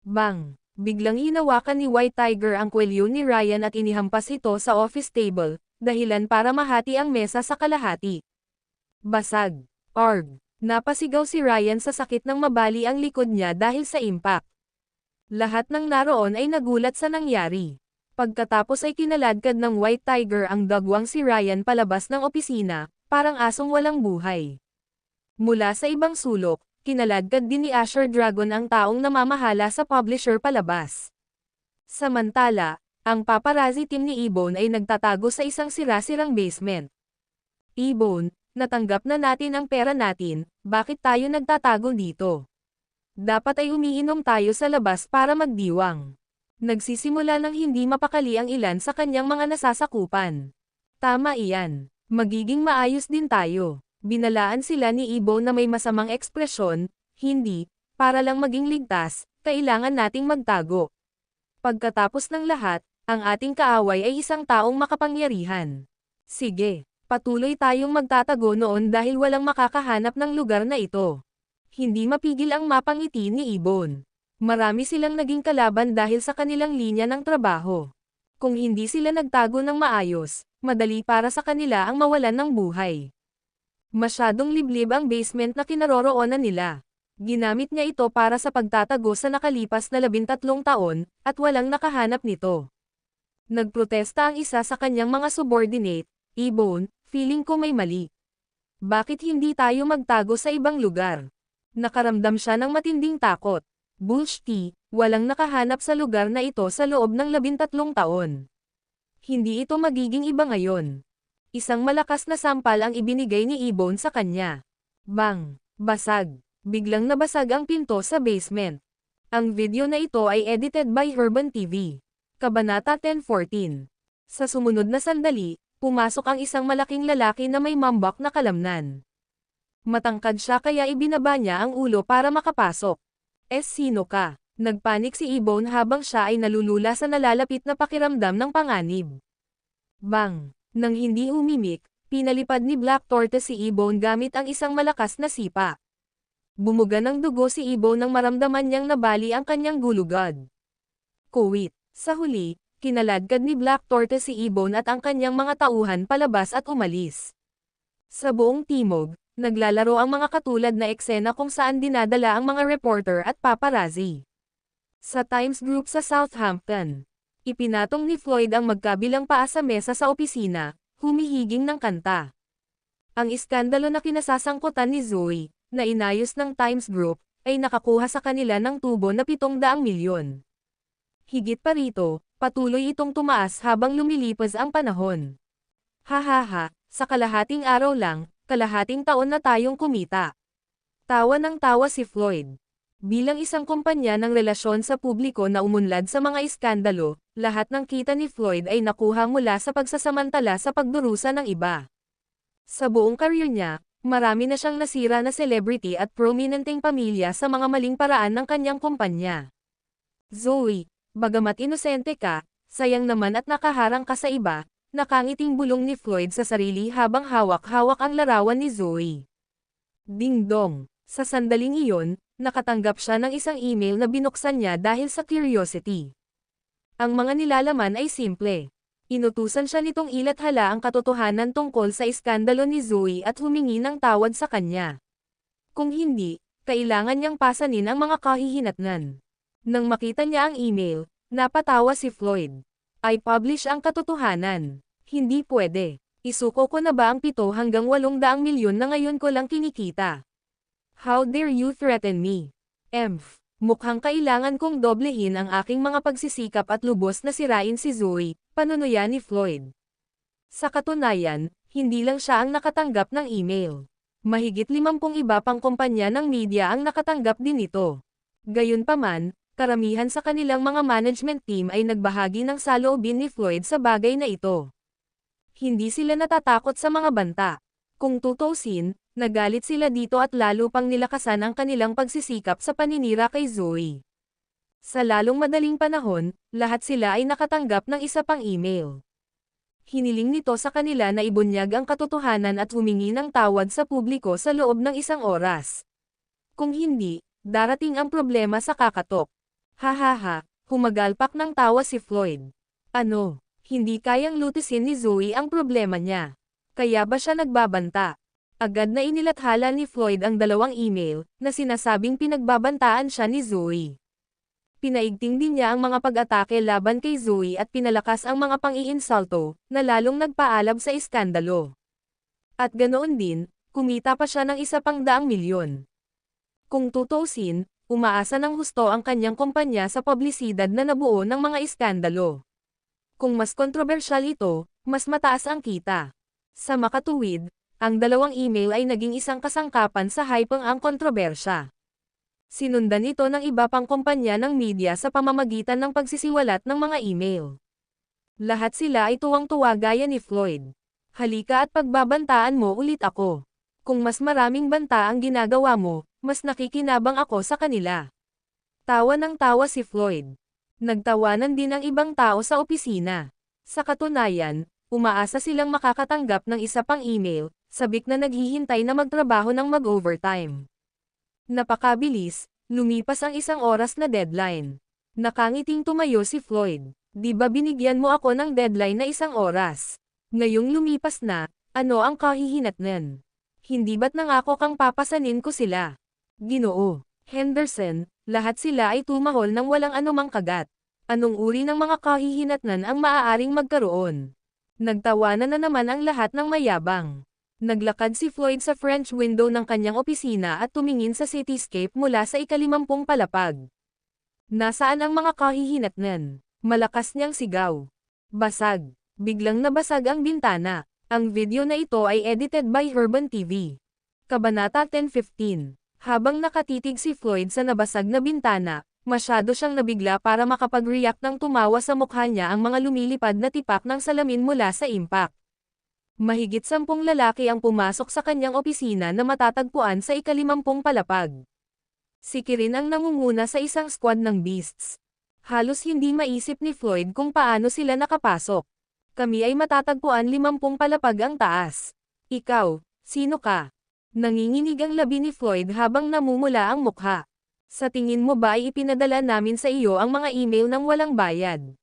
Bang! Biglang hinawakan ni White Tiger ang kwelyo ni Ryan at inihampas ito sa office table, dahilan para mahati ang mesa sa kalahati. Basag! Arg! Napasigaw si Ryan sa sakit ng mabali ang likod niya dahil sa impact. Lahat ng naroon ay nagulat sa nangyari. Pagkatapos ay kinaladkad ng White Tiger ang dagwang si Ryan palabas ng opisina, parang asong walang buhay. Mula sa ibang sulok, kinaladkad din ni Asher Dragon ang taong namamahala sa publisher palabas. Samantala, ang paparazzi team ni Ebone ay nagtatago sa isang sira-sirang basement. Ebone, natanggap na natin ang pera natin, bakit tayo nagtatago dito? Dapat ay umiinom tayo sa labas para magdiwang. Nagsisimula ng hindi mapakali ang ilan sa kanyang mga nasasakupan. Tama iyan. Magiging maayos din tayo. Binalaan sila ni Ebone na may masamang ekspresyon, hindi, para lang maging ligtas, kailangan nating magtago. Pagkatapos ng lahat, ang ating kaaway ay isang taong makapangyarihan. Sige. Patuloy tayong magtatago noon dahil walang makakahanap ng lugar na ito. Hindi mapigil ang mapangiti ni Ebone. Marami silang naging kalaban dahil sa kanilang linya ng trabaho. Kung hindi sila nagtago ng maayos, madali para sa kanila ang mawalan ng buhay. Masyadong liblib ang basement na kinaroroonan nila. Ginamit niya ito para sa pagtatago sa nakalipas na 13 taon, at walang nakahanap nito. Nagprotesta ang isa sa kanyang mga subordinate, Ebone, feeling ko may mali. Bakit hindi tayo magtago sa ibang lugar? Nakaramdam siya ng matinding takot. Bullshit, walang nakahanap sa lugar na ito sa loob ng 13 taon. Hindi ito magiging iba ngayon. Isang malakas na sampal ang ibinigay ni Ebone sa kanya. Bang! Basag! Biglang nabasag ang pinto sa basement. Ang video na ito ay edited by Urban TV. Kabanata 10:14. Sa sumunod na sandali, pumasok ang isang malaking lalaki na may mambak na kalamnan. Matangkad siya kaya ibinaba niya ang ulo para makapasok. Sino ka? Nagpanik si Ebone habang siya ay nalulula sa nalalapit na pakiramdam ng panganib. Bang! Nang hindi umimik, pinalipad ni Black Tortoise si Ebone gamit ang isang malakas na sipa. Bumuga ng dugo si Ebone nang maramdaman niyang nabali ang kanyang gulugod. Kuwit. Sa huli, kinaladkad ni Black Tortoise si Ebone at ang kanyang mga tauhan palabas at umalis. Sa buong timog, naglalaro ang mga katulad na eksena kung saan dinadala ang mga reporter at paparazzi. Sa Times Group sa Southampton, ipinatong ni Floyd ang magkabilang paa sa mesa sa opisina, humihiging ng kanta. Ang iskandalo na kinasasangkutan ni Zoe, na inayos ng Times Group, ay nakakuha sa kanila ng tubo na 700 milyon. Higit pa rito, patuloy itong tumaas habang lumilipas ang panahon. Hahaha, sa kalahating araw lang, kalahating taon na tayong kumita. Tawa ng tawa si Floyd. Bilang isang kumpanya ng relasyon sa publiko na umunlad sa mga iskandalo, lahat ng kita ni Floyd ay nakuha mula sa pagsasamantala sa pagdurusa ng iba. Sa buong career niya, Marami na siyang nasira na celebrity at prominenteng pamilya sa mga maling paraan ng kanyang kumpanya. Zoe, bagamat inosente ka, sayang naman at nakaharang ka sa iba, nakangiting bulong ni Floyd sa sarili habang hawak-hawak ang larawan ni Zoe. Ding dong, sa sandaling iyon, nakatanggap siya ng isang email na binuksan niya dahil sa curiosity. Ang mga nilalaman ay simple. Inutusan siya nitong ilathala ang katotohanan tungkol sa iskandalo ni Zoe at humingi ng tawad sa kanya. Kung hindi, kailangan niyang pasanin ang mga kahihinatnan. Nang makita niya ang email, napatawa si Floyd. I publish ang katotohanan. Hindi pwede. Isuko ko na ba ang 7 hanggang 800 milyon na ngayon ko lang kinikita? How dare you threaten me? Mukhang kailangan kong doblehin ang aking mga pagsisikap at lubos na sirain si Zoe, panunuya ni Floyd. Sa katunayan, hindi lang siya ang nakatanggap ng email. Mahigit 50 iba pang kumpanya ng media ang nakatanggap din nito. Gayunpaman, karamihan sa kanilang mga management team ay nagbahagi ng saloobin ni Floyd sa bagay na ito. Hindi sila natatakot sa mga banta. Kung tutuusin, nagalit sila dito at lalo pang nilakasan ang kanilang pagsisikap sa paninira kay Zoe. Sa lalong madaling panahon, lahat sila ay nakatanggap ng isa pang email. Hiniling nito sa kanila na ibunyag ang katotohanan at humingi ng tawad sa publiko sa loob ng 1 oras. Kung hindi, darating ang problema sa kakatok. Hahaha, humagalpak ng tawa si Floyd. Ano, hindi kayang lutisin ni Zoe ang problema niya. Kaya ba siya nagbabanta? Agad na inilathala ni Floyd ang 2 email, na sinasabing pinagbabantaan siya ni Zoe. Pinaigting din niya ang mga pag-atake laban kay Zoe at pinalakas ang mga pang-iinsulto, na lalong nagpaalab sa iskandalo. At ganoon din, kumita pa siya ng 100 milyon. Kung tutuusin, umaasa ng husto ang kanyang kumpanya sa publisidad na nabuo ng mga iskandalo. Kung mas kontrobersyal ito, mas mataas ang kita. Sa makatuwid, ang 2 email ay naging isang kasangkapan sa hype ang kontrobersya. Sinundan ito ng iba pang kumpanya ng media sa pamamagitan ng pagsisiwalat ng mga email. Lahat sila ay tuwang-tuwa gaya ni Floyd. Halika at pagbabantaan mo ulit ako. Kung mas maraming banta ang ginagawa mo, mas nakikinabang ako sa kanila. Tawa ng tawa si Floyd. Nagtawanan din ang ibang tao sa opisina. Sa katunayan, umaasa silang makakatanggap ng isa pang email, sabik na naghihintay na magtrabaho ng mag-overtime. Napakabilis, lumipas ang 1 oras na deadline. Nakangiting tumayo si Floyd. Di ba binigyan mo ako ng deadline na 1 oras? Ngayong lumipas na, ano ang kahihinatnan? Hindi ba't nangako kang papasanin ko sila? Ginoo Henderson, lahat sila ay tumahol ng walang anumang kagat. Anong uri ng mga kahihinatnan ang maaaring magkaroon? Nagtawanan na naman ang lahat ng mayabang. Naglakad si Floyd sa French window ng kanyang opisina at tumingin sa cityscape mula sa ika-50 palapag. Nasaan ang mga kahihinatnan? Malakas niyang sigaw. Basag. Biglang nabasag ang bintana. Ang video na ito ay edited by Urban TV. Kabanata 10:15. Habang nakatitig si Floyd sa nabasag na bintana, masyado siyang nabigla para makapag-react ng tumawa sa mukha niya ang mga lumilipad na tipak ng salamin mula sa impact. Mahigit 10 lalaki ang pumasok sa kanyang opisina na matatagpuan sa ika-50 palapag. Si Kirin ang nangunguna sa isang squad ng beasts. Halos hindi maisip ni Floyd kung paano sila nakapasok. Kami ay matatagpuan 50 palapag ang taas. Ikaw, sino ka? Nanginginig ang labi ni Floyd habang namumula ang mukha. Sa tingin mo ba ay ipinadala namin sa iyo ang mga email ng walang bayad?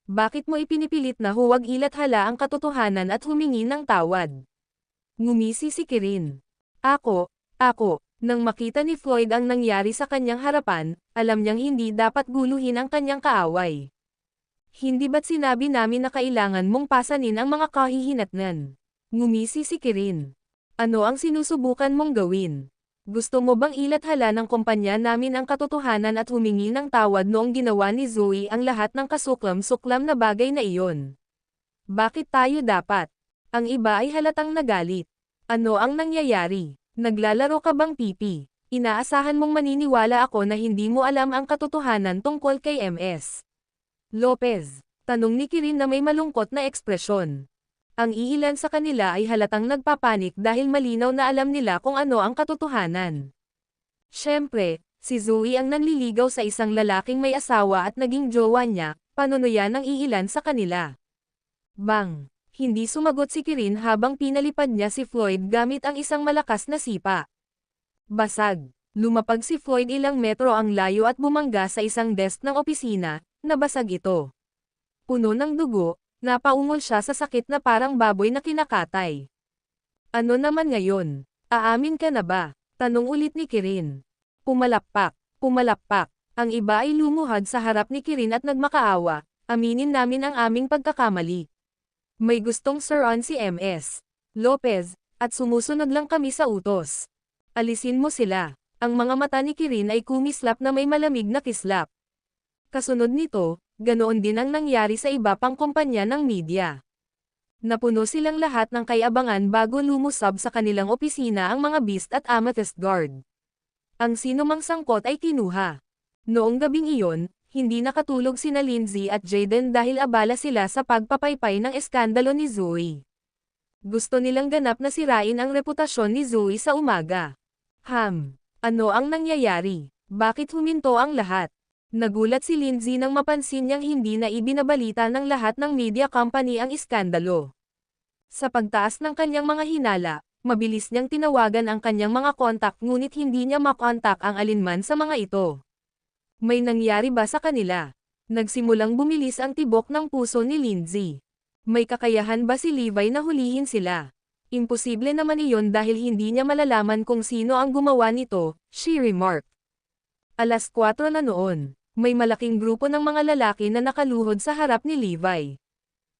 Bakit mo ipinipilit na huwag ilathala ang katotohanan at humingi ng tawad? Ngumisi si Kirin. Ako, nang makita ni Floyd ang nangyari sa kanyang harapan, alam niyang hindi dapat guluhin ang kanyang kaaway. Hindi ba't sinabi namin na kailangan mong pasanin ang mga kahihinatnan? Ngumisi si Kirin. Ano ang sinusubukan mong gawin? Gusto mo bang ilathala ng kumpanya namin ang katotohanan at humingi ng tawad noong ginawa ni Zoe ang lahat ng kasuklam-suklam na bagay na iyon? Bakit tayo dapat? Ang iba ay halatang nagalit. Ano ang nangyayari? Naglalaro ka bang pipi? Inaasahan mong maniniwala ako na hindi mo alam ang katotohanan tungkol kay MS Lopez. Tanong ni Kirin na may malungkot na ekspresyon. Ang iilan sa kanila ay halatang nagpapanik dahil malinaw na alam nila kung ano ang katotohanan. Siyempre, si Zoe ang nanliligaw sa isang lalaking may asawa at naging jowa niya, panunuyan ng iilan sa kanila. Bang! Hindi sumagot si Kirin habang pinalipad niya si Floyd gamit ang isang malakas na sipa. Basag! Lumapag si Floyd ilang metro ang layo at bumangga sa isang desk ng opisina, nabasag ito. Puno ng dugo, napaungol siya sa sakit na parang baboy na kinakatay. Ano naman ngayon? Aamin ka na ba? Tanong ulit ni Kirin. Pumalakpak, pumalakpak. Ang iba ay lumuhad sa harap ni Kirin at nagmakaawa, aminin namin ang aming pagkakamali. May gustong suruan si MS Lopez, at sumusunod lang kami sa utos. Alisin mo sila. Ang mga mata ni Kirin ay kumislap na may malamig na kislap. Kasunod nito, ganoon din ang nangyari sa iba pang kumpanya ng media. Napuno silang lahat ng kayabangan bago lumusab sa kanilang opisina ang mga Beast at Amethyst Guard. Ang sinumang sangkot ay kinuha. Noong gabing iyon, hindi nakatulog sina Lindsay at Jaden dahil abala sila sa pagpapaypay ng eskandalo ni Zoe. Gusto nilang ganap na sirain ang reputasyon ni Zoe sa umaga. Ano ang nangyayari? Bakit huminto ang lahat? Nagulat si Lindsay nang mapansin niyang hindi na ibinabalita ng lahat ng media company ang iskandalo. Sa pagtaas ng kanyang mga hinala, mabilis niyang tinawagan ang kanyang mga kontak ngunit hindi niya makontak ang alinman sa mga ito. May nangyari ba sa kanila? Nagsimulang bumilis ang tibok ng puso ni Lindsay. May kakayahan ba si Levi na hulihin sila? Imposible naman iyon dahil hindi niya malalaman kung sino ang gumawa nito, she remarked. Alas 4 na noon, may malaking grupo ng mga lalaki na nakaluhod sa harap ni Levi.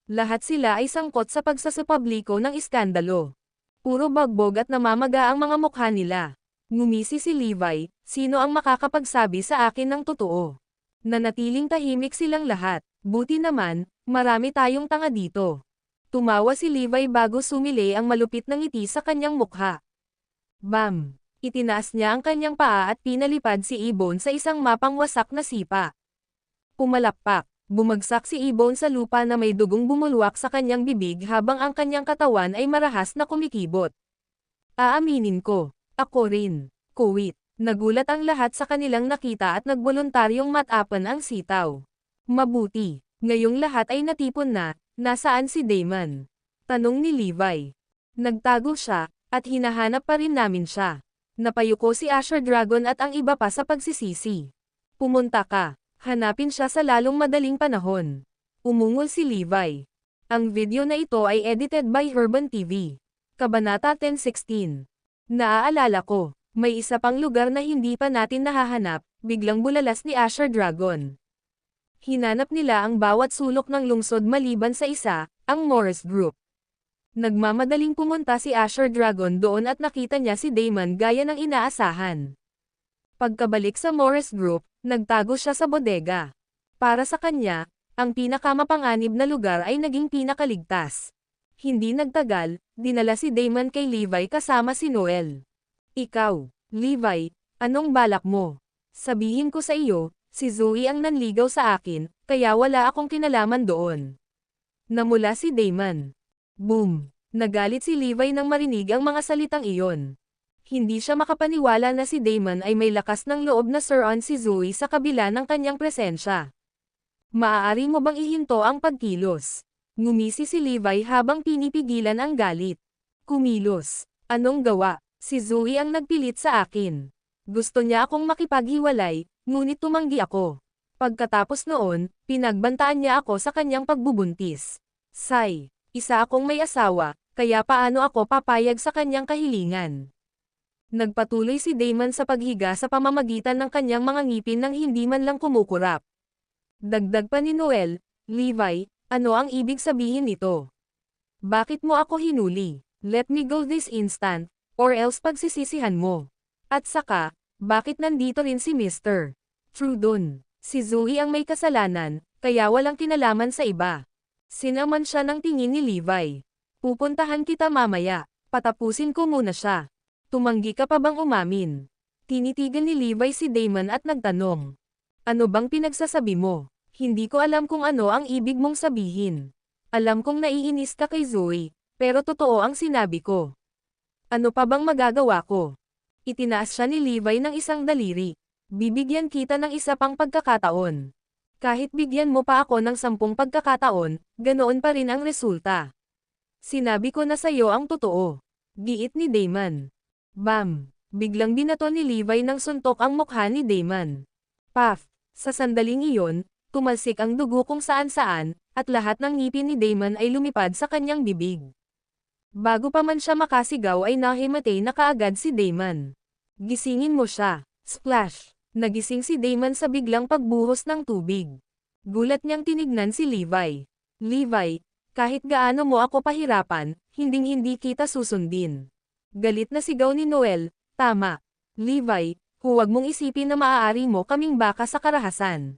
Lahat sila ay sangkot sa pagsasapubliko ng iskandalo. Puro bagbog at namamaga ang mga mukha nila. Ngumisi si Levi, sino ang makakapagsabi sa akin ng totoo? Nanatiling tahimik silang lahat, buti naman, marami tayong tanga dito. Tumawa si Levi bago sumili ang malupit na ngiti sa kanyang mukha. Bam! Itinaas niya ang kanyang paa at pinalipad si Ebone sa isang mapang wasak na sipa. Pumalakpak. Bumagsak si Ebone sa lupa na may dugong bumulwak sa kanyang bibig habang ang kanyang katawan ay marahas na kumikibot. Aaminin ko, ako rin. Kuwit. Nagulat ang lahat sa kanilang nakita at nagboluntaryong matapan ang sitaw. Mabuti. Ngayong lahat ay natipon na. Nasaan si Damon? Tanong ni Levi. Nagtago siya, at hinahanap pa rin namin siya. Napayuko si Asher Dragon at ang iba pa sa pagsisisi. Pumunta ka. Hanapin siya sa lalong madaling panahon. Umungol si Levi. Ang video na ito ay edited by Urban TV. Kabanata 10:16. Naaalala ko, may isa pang lugar na hindi pa natin nahahanap, biglang bulalas ni Asher Dragon. Hinanap nila ang bawat sulok ng lungsod maliban sa isa, ang Morris Group. Nagmamadaling pumunta si Asher Dragon doon at nakita niya si Damon gaya ng inaasahan. Pagkabalik sa Morris Group, nagtago siya sa bodega. Para sa kanya, ang pinakamapanganib na lugar ay naging pinakaligtas. Hindi nagtagal, dinala si Damon kay Levi kasama si Noel. Ikaw, Levi, anong balak mo? Sabihin ko sa iyo, si Zoe ang nanligaw sa akin, kaya wala akong kinalaman doon. Namula si Damon. Boom! Nagalit si Levi nang marinig ang mga salitang iyon. Hindi siya makapaniwala na si Damon ay may lakas ng loob na suruan si Zoe sa kabila ng kanyang presensya. Maaari mo bang ihinto ang pagkilos? Ngumisi si Levi habang pinipigilan ang galit. Kumilos. Anong gawa? Si Zoe ang nagpilit sa akin. Gusto niya akong makipaghiwalay, ngunit tumanggi ako. Pagkatapos noon, pinagbantaan niya ako sa kanyang pagbubuntis. Say, isa akong may asawa, kaya paano ako papayag sa kanyang kahilingan? Nagpatuloy si Damon sa paghiga sa pamamagitan ng kanyang mga ngipin nang hindi man lang kumukurap. Dagdag pa ni Noel, Levi, ano ang ibig sabihin nito? Bakit mo ako hinuli? Let me go this instant, or else pagsisisihan mo. At saka, bakit nandito rin si Mr. Trudon? Si Zoe ang may kasalanan, kaya walang kinalaman sa iba. Sinaman siya ng tingin ni Levi. Pupuntahan kita mamaya, patapusin ko muna siya. Tumanggi ka pa bang umamin? Tinitigan ni Levi si Damon at nagtanong. Ano bang pinagsasabi mo? Hindi ko alam kung ano ang ibig mong sabihin. Alam kong naiinis ka kay Zoe, pero totoo ang sinabi ko. Ano pa bang magagawa ko? Itinaas siya ni Levi ng isang daliri. Bibigyan kita ng isa pang pagkakataon. Kahit bigyan mo pa ako ng 10 pagkakataon, ganoon pa rin ang resulta. Sinabi ko na sa'yo ang totoo. Giit ni Damon. Bam! Biglang binato ni Levi ng suntok ang mukha ni Damon. Paf! Sa sandaling iyon, tumalsik ang dugo kung saan-saan, at lahat ng ngipin ni Damon ay lumipad sa kanyang bibig. Bago pa man siya makasigaw ay nahimatay na kaagad si Damon. Gisingin mo siya. Splash! Nagising si Damon sa biglang pagbuhos ng tubig. Gulat niyang tinignan si Levi. Levi, kahit gaano mo ako pahirapan, hinding-hindi kita susundin. Galit na sigaw ni Noel, tama. Levi, huwag mong isipin na maaari mo kaming baka sa karahasan.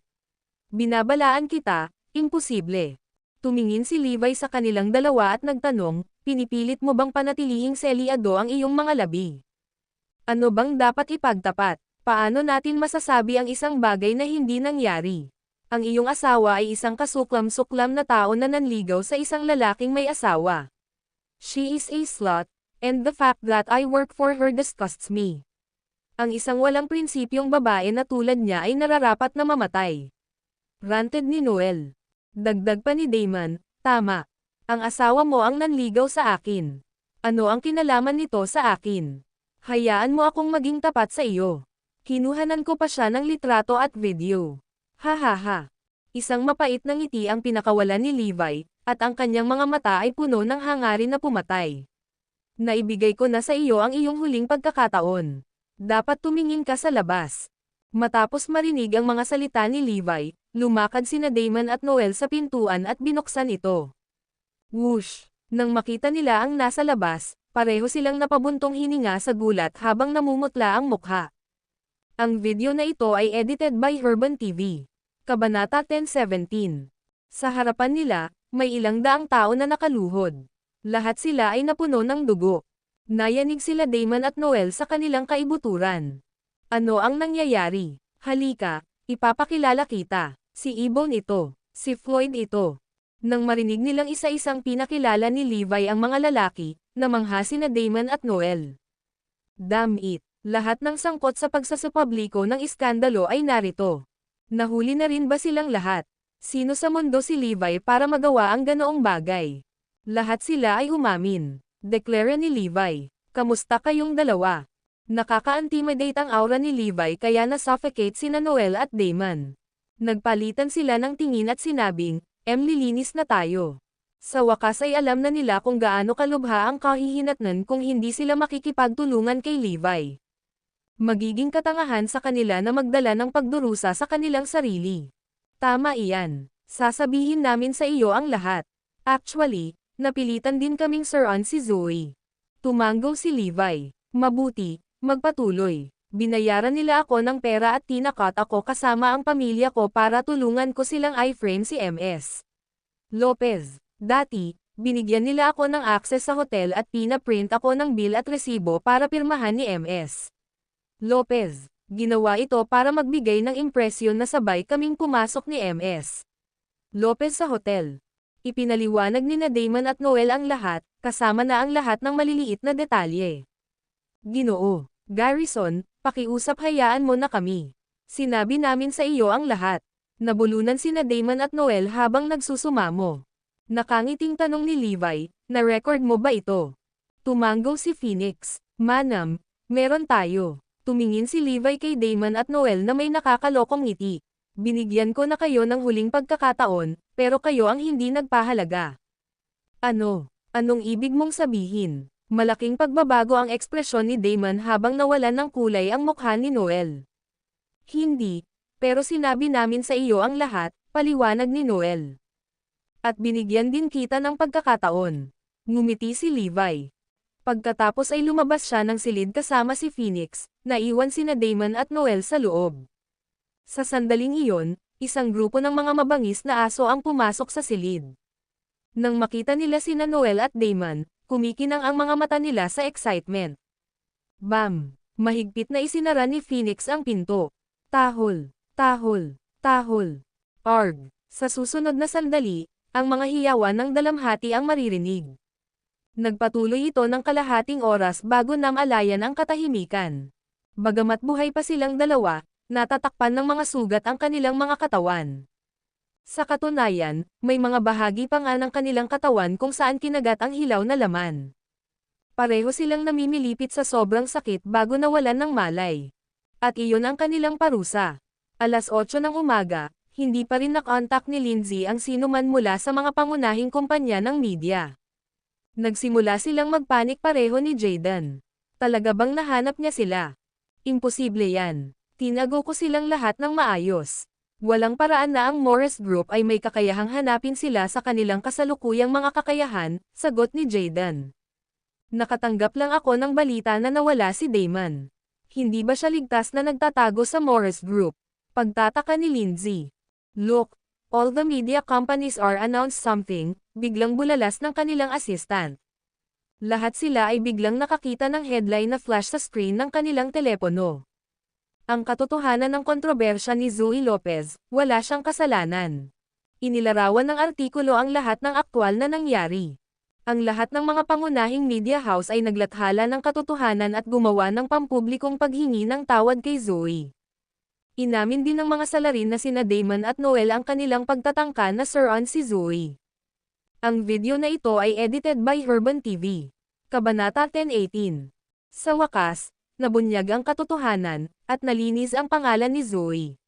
Binabalaan kita, imposible. Tumingin si Levi sa kanilang dalawa at nagtanong, pinipilit mo bang panatilihing selyado ang iyong mga labi? Ano bang dapat ipagtapat? Paano natin masasabi ang isang bagay na hindi nangyari? Ang iyong asawa ay isang kasuklam-suklam na tao na nanligaw sa isang lalaking may asawa. She is a slut, and the fact that I work for her disgusts me. Ang isang walang prinsipyong babae na tulad niya ay nararapat na mamatay. Ranted ni Noel. Dagdag pa ni Damon, tama. Ang asawa mo ang nanligaw sa akin. Ano ang kinalaman nito sa akin? Hayaan mo akong maging tapat sa iyo. Kinuhanan ko pa siya ng litrato at video. Ha. Isang mapait na ngiti ang pinakawalan ni Levi, at ang kanyang mga mata ay puno ng hangarin na pumatay. Naibigay ko na sa iyo ang iyong huling pagkakataon. Dapat tumingin ka sa labas. Matapos marinig ang mga salita ni Levi, lumakad sina Damon at Noel sa pintuan at binuksan ito. Whoosh! Nang makita nila ang nasa labas, pareho silang napabuntong hininga sa gulat habang namumutla ang mukha. Ang video na ito ay edited by Herban TV. Kabanata 10:17. Sa harapan nila, may ilang daang tao na nakaluhod. Lahat sila ay napuno ng dugo. Nayanig sila Damon at Noel sa kanilang kaibuturan. Ano ang nangyayari? Halika, ipapakilala kita. Si Ebone ito. Si Floyd ito. Nang marinig nilang isa-isang pinakilala ni Levi ang mga lalaki, namangha sina Damon at Noel. Damn it! Lahat ng sangkot sa pagsasapubliko ng iskandalo ay narito. Nahuli na rin ba silang lahat? Sino sa mundo si Levi para magawa ang ganoong bagay? Lahat sila ay umamin. Deklara ni Levi. Kamusta kayong dalawa? Nakaka-intimidate ang aura ni Levi kaya na-suffocate sina Noel at Damon. Nagpalitan sila ng tingin at sinabing, lilinis na tayo. Sa wakas ay alam na nila kung gaano kalubha ang kahihinatnan kung hindi sila makikipagtulungan kay Levi. Magiging katangahan sa kanila na magdala ng pagdurusa sa kanilang sarili. Tama iyan. Sasabihin namin sa iyo ang lahat. Actually, napilitan din kaming suruan si Zoe. Tumanggo si Levi. Mabuti, magpatuloy. Binayaran nila ako ng pera at tinakot ako kasama ang pamilya ko para tulungan ko silang i-frame si MS. Lopez. Dati, binigyan nila ako ng access sa hotel at pina-print ako ng bill at resibo para pirmahan ni MS. Lopez. Ginawa ito para magbigay ng impresyon na sabay kaming pumasok ni MS. Lopez sa hotel. Ipinaliwanag ni Damon at Noel ang lahat, kasama na ang lahat ng maliliit na detalye. Ginoo. Garrison, pakiusap hayaan mo na kami. Sinabi namin sa iyo ang lahat. Nabulunan sina Damon at Noel habang nagsusumamo. Nakangiting tanong ni Levi, na-record mo ba ito? Tumanggo si Phoenix. Manam, meron tayo. Tumingin si Levi kay Damon at Noel na may nakakalokong ngiti. Binigyan ko na kayo ng huling pagkakataon, pero kayo ang hindi nagpahalaga. Ano? Anong ibig mong sabihin? Malaking pagbabago ang ekspresyon ni Damon habang nawalan ng kulay ang mukha ni Noel. Hindi, pero sinabi namin sa iyo ang lahat, paliwanag ni Noel. At binigyan din kita ng pagkakataon. Ngumiti si Levi. Pagkatapos ay lumabas siya ng silid kasama si Phoenix, naiwan sina Damon at Noel sa loob. Sa sandaling iyon, isang grupo ng mga mabangis na aso ang pumasok sa silid. Nang makita nila sina Noel at Damon, kumikinang ang mga mata nila sa excitement. Bam! Mahigpit na isinara ni Phoenix ang pinto. Tahol! Tahol! Tahol! Arg! Sa susunod na sandali, Ang mga hiyawan ng dalamhati ang maririnig. Nagpatuloy ito ng kalahating oras bago namalayan ang katahimikan. Bagamat buhay pa silang dalawa, natatakpan ng mga sugat ang kanilang mga katawan. Sa katunayan, may mga bahagi pa nga ng kanilang katawan kung saan kinagat ang hilaw na laman. Pareho silang namimilipit sa sobrang sakit bago nawalan ng malay. At iyon ang kanilang parusa. Alas 8 ng umaga, hindi pa rin nakontak ni Lindsay ang sinuman mula sa mga pangunahing kumpanya ng media. Nagsimula silang magpanik pareho ni Jayden. Talaga bang nahanap niya sila? Imposible yan. Tinago ko silang lahat ng maayos. Walang paraan na ang Morris Group ay may kakayahang hanapin sila sa kanilang kasalukuyang mga kakayahan, sagot ni Jayden. Nakatanggap lang ako ng balita na nawala si Damon. Hindi ba siya ligtas na nagtatago sa Morris Group? Pagtataka ni Lindsay. Look, all the media companies are announced something, biglang bulalas ng kanilang assistant. Lahat sila ay biglang nakakita ng headline na flash sa screen ng kanilang telepono. Ang katotohanan ng kontrobersya ni Zoe Lopez, wala siyang kasalanan. Inilarawan ng artikulo ang lahat ng aktwal na nangyari. Ang lahat ng mga pangunahing media house ay naglathala ng katotohanan at gumawa ng pampublikong paghingi ng tawad kay Zoe. Inamin din ng mga salarin na sina Damon at Noel ang kanilang pagtatangka na sir-on si Zoe. Ang video na ito ay edited by Herban TV. Kabanata 10:18. Sa wakas, nabunyag ang katotohanan, at nalinis ang pangalan ni Zoe.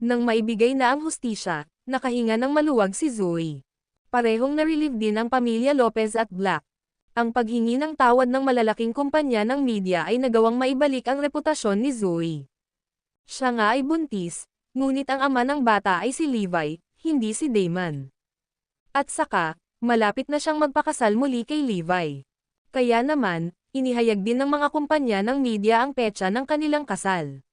Nang maibigay na ang hustisya, nakahinga ng maluwag si Zoe. Parehong na-relieve din ang pamilya Lopez at Black. Ang paghingi ng tawad ng malalaking kumpanya ng media ay nagawang maibalik ang reputasyon ni Zoe. Siya nga ay buntis, ngunit ang ama ng bata ay si Levi, hindi si Damon. At saka, malapit na siyang magpakasal muli kay Levi. Kaya naman, inihayag din ng mga kumpanya ng media ang petsa ng kanilang kasal.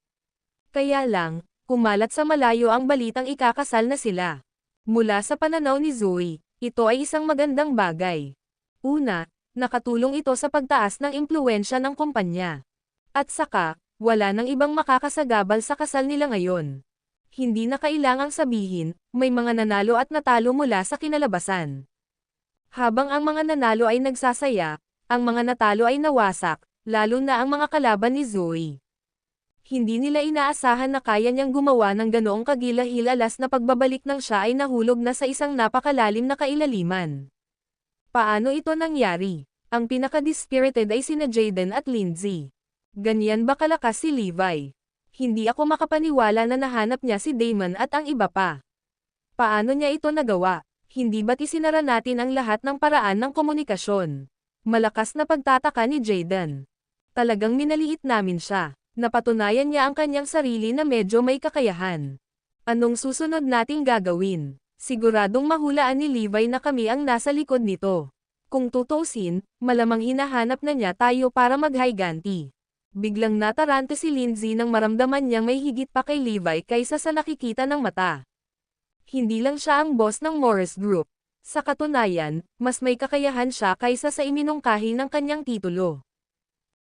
Kaya lang, kumalat sa malayo ang balitang ikakasal na sila. Mula sa pananaw ni Zoe, ito ay isang magandang bagay. Una, nakatulong ito sa pagtaas ng impluwensya ng kumpanya. At saka, wala nang ibang makakasagabal sa kasal nila ngayon. Hindi na kailangang sabihin, may mga nanalo at natalo mula sa kinalabasan. Habang ang mga nanalo ay nagsasaya, ang mga natalo ay nawasak, lalo na ang mga kalaban ni Zoe. Hindi nila inaasahan na kaya niyang gumawa ng ganoong kagilahilalas na pagbabalik ng siya ay nahulog na sa isang napakalalim na kailaliman. Paano ito nangyari? Ang pinaka-dispirited ay sina Jayden at Lindsay. Ganyan ba kalakas si Levi? Hindi ako makapaniwala na nahanap niya si Damon at ang iba pa. Paano niya ito nagawa? Hindi ba't isinara natin ang lahat ng paraan ng komunikasyon? Malakas na pagtataka ni Jayden. Talagang minaliit namin siya. Napatunayan niya ang kanyang sarili na medyo may kakayahan. Anong susunod nating gagawin? Siguradong mahulaan ni Levi na kami ang nasa likod nito. Kung tutuusin, malamang hinahanap na niya tayo para mag-higanti. Biglang natarante si Lindsay nang maramdaman niyang may higit pa kay Levi kaysa sa nakikita ng mata. Hindi lang siya ang boss ng Morris Group. Sa katunayan, mas may kakayahan siya kaysa sa iminungkahi ng kanyang titulo.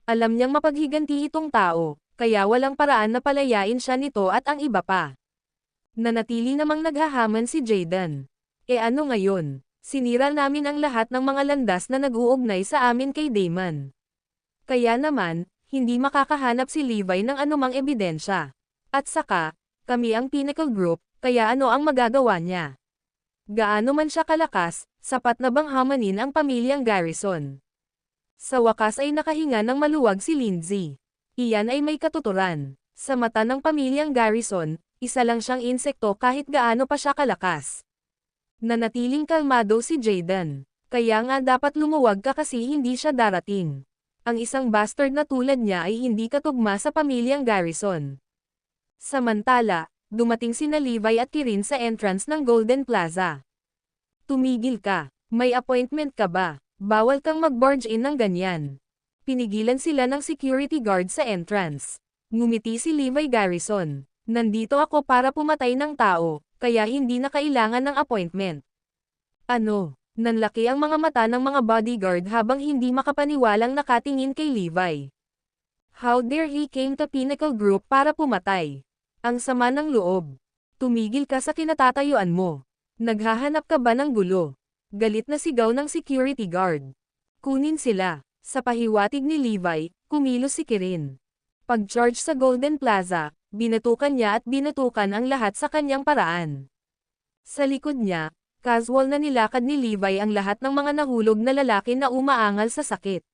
Alam niyang mapaghiganti itong tao, kaya walang paraan na palayain siya nito at ang iba pa. Nanatili namang naghahaman si Jayden. E ano ngayon? Sinira namin ang lahat ng mga landas na nag-uugnay sa amin kay Damon. Kaya naman, hindi makakahanap si Levi ng anumang ebidensya. At saka, kami ang Pinnacle Group, kaya ano ang magagawa niya? Gaano man siya kalakas, sapat na bang hamanin ang pamilyang Garrison? Sa wakas ay nakahinga ng maluwag si Lindsay. Iyan ay may katuturan. Sa mata ng pamilyang Garrison, isa lang siyang insekto kahit gaano pa siya kalakas. Nanatiling kalmado si Jayden. Kaya nga dapat lumuwag ka kasi hindi siya darating. Ang isang bastard na tulad niya ay hindi katugma sa pamilyang Garrison. Samantala, dumating sina Levi at Kirin sa entrance ng Golden Plaza. Tumigil ka. May appointment ka ba? Bawal kang mag-barge in ng ganyan. Pinigilan sila ng security guard sa entrance. Ngumiti si Levi Garrison. Nandito ako para pumatay ng tao, kaya hindi na kailangan ng appointment. Ano? Nanlaki ang mga mata ng mga bodyguard habang hindi makapaniwalang nakatingin kay Levi. How dare he came to Pinnacle Group para pumatay? Ang sama ng loob. Tumigil ka sa kinatatayuan mo. Naghahanap ka ba ng gulo? Galit na sigaw ng security guard. Kunin sila. Sa pahiwatig ni Levi, kumilos si Kirin. Pag-charge sa Golden Plaza, binatukan niya at binatukan ang lahat sa kanyang paraan. Sa likod niya, casual na nilakad ni Levi ang lahat ng mga nahulog na lalaki na umaangal sa sakit.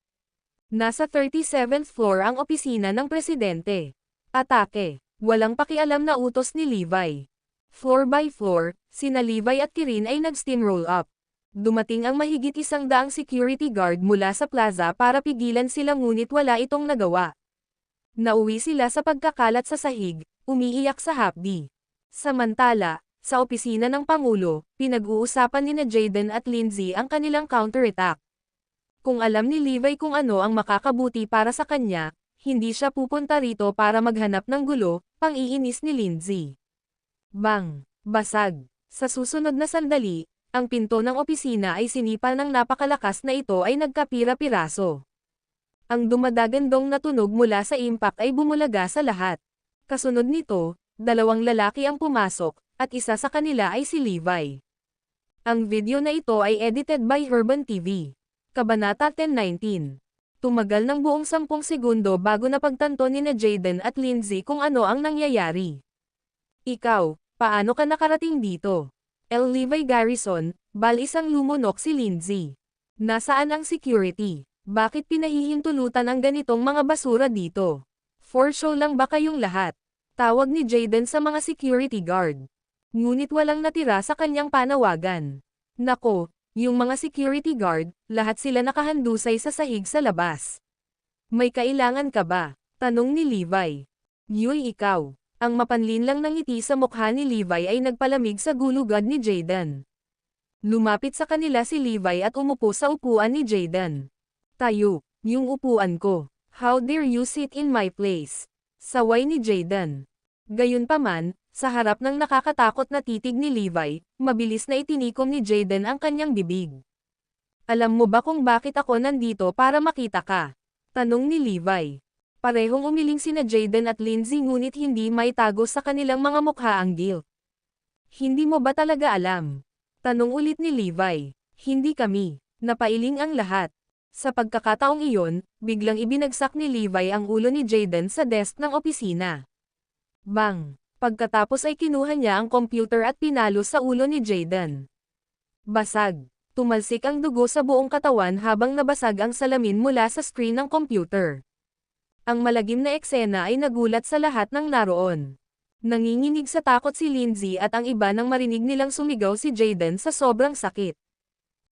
Nasa 37th floor ang opisina ng presidente. Atake. Walang pakialam na utos ni Levi. Floor by floor, sina Levi at Kirin ay nag-steamroll up. Dumating ang mahigit 100 security guard mula sa plaza para pigilan sila ngunit wala itong nagawa. Nauwi sila sa pagkakalat sa sahig, umiiyak sa hapdi. Samantala, sa opisina ng Pangulo, pinag-uusapan nina Jaden at Lindsay ang kanilang counterattack. Kung alam ni Levi kung ano ang makakabuti para sa kanya, hindi siya pupunta rito para maghanap ng gulo, pang-iinis ni Lindsay. Bang! Basag! Sa susunod na sandali, ang pinto ng opisina ay sinipa ng napakalakas na ito ay nagkapira-piraso. Ang dumadagandong na tunog mula sa impact ay bumulaga sa lahat. Kasunod nito, 2 lalaki ang pumasok, at isa sa kanila ay si Levi. Ang video na ito ay edited by Urban TV. Kabanata 10:19. Tumagal ng buong 10 segundo bago napagtanto nina Jaden at Lindsay kung ano ang nangyayari. Ikaw, paano ka nakarating dito? Levi Garrison, isang lumunok si Lindsay. Nasaan ang security? Bakit pinahihintulutan ang ganitong mga basura dito? For show lang ba kayong lahat? Tawag ni Jaden sa mga security guard. Ngunit walang natira sa kanyang panawagan. Nako, yung mga security guard, lahat sila nakahandusay sa sahig sa labas. May kailangan ka ba? Tanong ni Levi. Yuy ikaw. Ang mapanlin lang ng ngiti sa mukha ni Levi ay nagpalamig sa gulugad ni Jaden. Lumapit sa kanila si Levi at umupo sa upuan ni Jaden. Tayo, yung upuan ko. How dare you sit in my place? Saway ni Jaden. Gayunpaman, sa harap ng nakakatakot na titig ni Levi, mabilis na itinikom ni Jaden ang kanyang bibig. Alam mo ba kung bakit ako nandito para makita ka? Tanong ni Levi. Parehong umiling sina Jaden at Lindsay ngunit hindi maitago sa kanilang mga mukha ang guilt. Hindi mo ba talaga alam? Tanong ulit ni Levi. Hindi kami. Napailing ang lahat. Sa pagkakataong iyon, biglang ibinagsak ni Levi ang ulo ni Jaden sa desk ng opisina. Bang! Pagkatapos ay kinuha niya ang computer at pinalo sa ulo ni Jaden. Basag. Tumalsik ang dugo sa buong katawan habang nabasag ang salamin mula sa screen ng computer. Ang malagim na eksena ay nagulat sa lahat ng naroon. Nanginginig sa takot si Lindsay at ang iba nang marinig nilang sumigaw si Jaden sa sobrang sakit.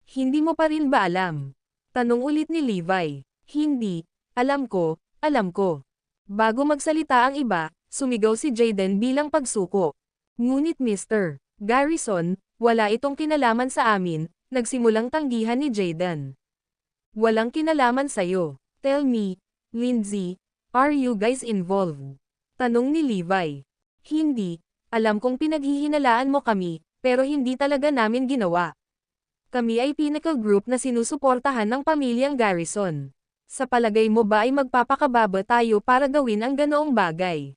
Hindi mo pa rin ba alam? Tanong ulit ni Levi. Hindi. Alam ko, alam ko. Bago magsalita ang iba, sumigaw si Jaden bilang pagsuko. Ngunit Mr. Garrison, wala itong kinalaman sa amin, nagsimulang tanggihan ni Jaden. Walang kinalaman sa'yo. Tell me, Lindsay, are you guys involved? Tanong ni Levi. Hindi, alam kong pinaghihinalaan mo kami, pero hindi talaga namin ginawa. Kami ay pinnacle group na sinusuportahan ng pamilyang Garrison. Sa palagay mo ba ay magpapakababa tayo para gawin ang ganoong bagay?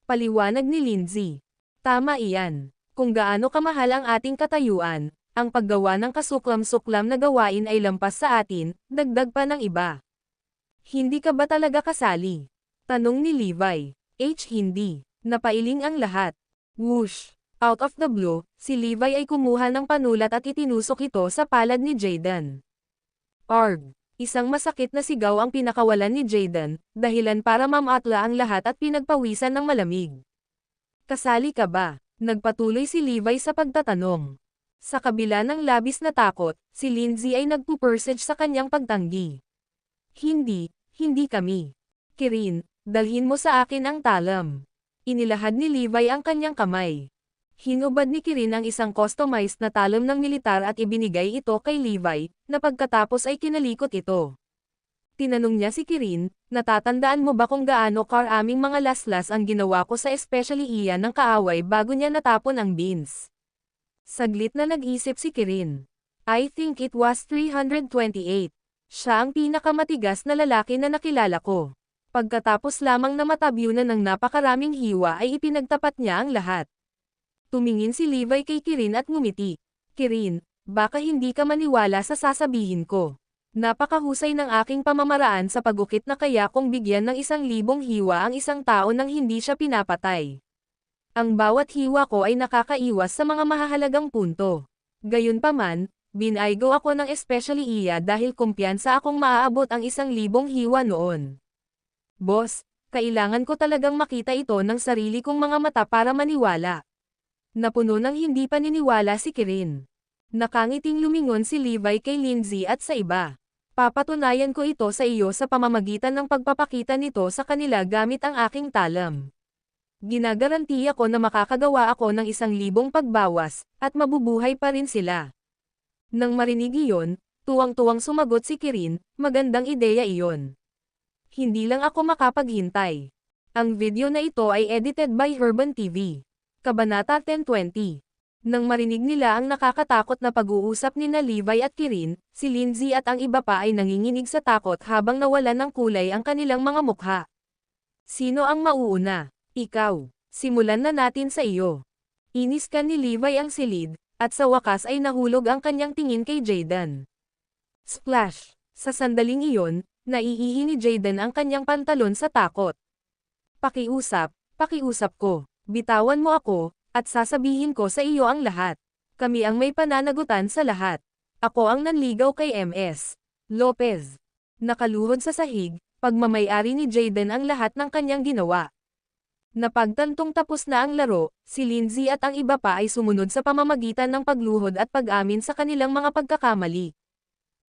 Paliwanag ni Lindsay. Tama iyan. Kung gaano kamahal ang ating katayuan, ang paggawa ng kasuklam-suklam na gawain ay lampas sa atin, dagdag pa ng iba. Hindi ka ba talaga kasali? Tanong ni Levi. Hindi. Napailing ang lahat. Whoosh! Out of the blue, si Levi ay kumuha ng panulat at itinusok ito sa palad ni Jaden. Arg! Isang masakit na sigaw ang pinakawalan ni Jaden, dahilan para mamatla ang lahat at pinagpawisan ng malamig. Kasali ka ba? Nagpatuloy si Levi sa pagtatanong. Sa kabila ng labis na takot, si Lindsay ay nagpupursage sa kanyang pagtanggi. Hindi kami. Kirin, dalhin mo sa akin ang talam. Inilahad ni Levi ang kanyang kamay. Hinubad ni Kirin ang isang customized na talam ng militar at ibinigay ito kay Levi, na pagkatapos ay kinalikot ito. Tinanong niya si Kirin, natatandaan mo ba kung gaano karaming mga laslas ang ginawa ko sa especially iyan ng kaaway bago niya natapon ang beans? Saglit na nag-isip si Kirin. I think it was 328. Siya ang pinakamatigas na lalaki na nakilala ko. Pagkatapos lamang na matabyunan ng napakaraming hiwa ay ipinagtapat niya ang lahat. Tumingin si Levi kay Kirin at ngumiti. Kirin, baka hindi ka maniwala sa sasabihin ko. Napakahusay ng aking pamamaraan sa pagukit na kaya kong bigyan ng 1,000 hiwa ang isang tao nang hindi siya pinapatay. Ang bawat hiwa ko ay nakakaiwas sa mga mahahalagang punto. Gayunpaman, binaygo ako ng especially iya dahil kumpiyansa akong maaabot ang 1,000 hiwa noon. Boss, kailangan ko talagang makita ito ng sarili kong mga mata para maniwala. Napuno ng hindi paniniwala si Kirin. Nakangiting lumingon si Levi kay Lindsay at sa iba. Papatunayan ko ito sa iyo sa pamamagitan ng pagpapakita nito sa kanila gamit ang aking talam. Ginagarantiya ko na makakagawa ako ng 1,000 pagbawas, at mabubuhay pa rin sila. Nang marinig iyon, tuwang-tuwang sumagot si Kirin, magandang ideya iyon. Hindi lang ako makapaghintay. Ang video na ito ay edited by Herban TV. Kabanata 10:20. Nang marinig nila ang nakakatakot na pag-uusap nina Levi at Kirin, si Lindsay at ang iba pa ay nanginginig sa takot habang nawalan ng kulay ang kanilang mga mukha. Sino ang mauuna? Ikaw. Simulan na natin sa iyo. Iniskan ni Levi ang silid, at sa wakas ay nahulog ang kanyang tingin kay Jayden. Splash! Sa sandaling iyon, naiihi ni Jayden ang kanyang pantalon sa takot. Pakiusap ko. Bitawan mo ako, at sasabihin ko sa iyo ang lahat. Kami ang may pananagutan sa lahat. Ako ang nanligaw kay MS. Lopez. Nakaluhod sa sahig, pagmamay-ari ni Jayden ang lahat ng kanyang ginawa. Napagtantong tapos na ang laro, si Lindsay at ang iba pa ay sumunod sa pamamagitan ng pagluhod at pag-amin sa kanilang mga pagkakamali.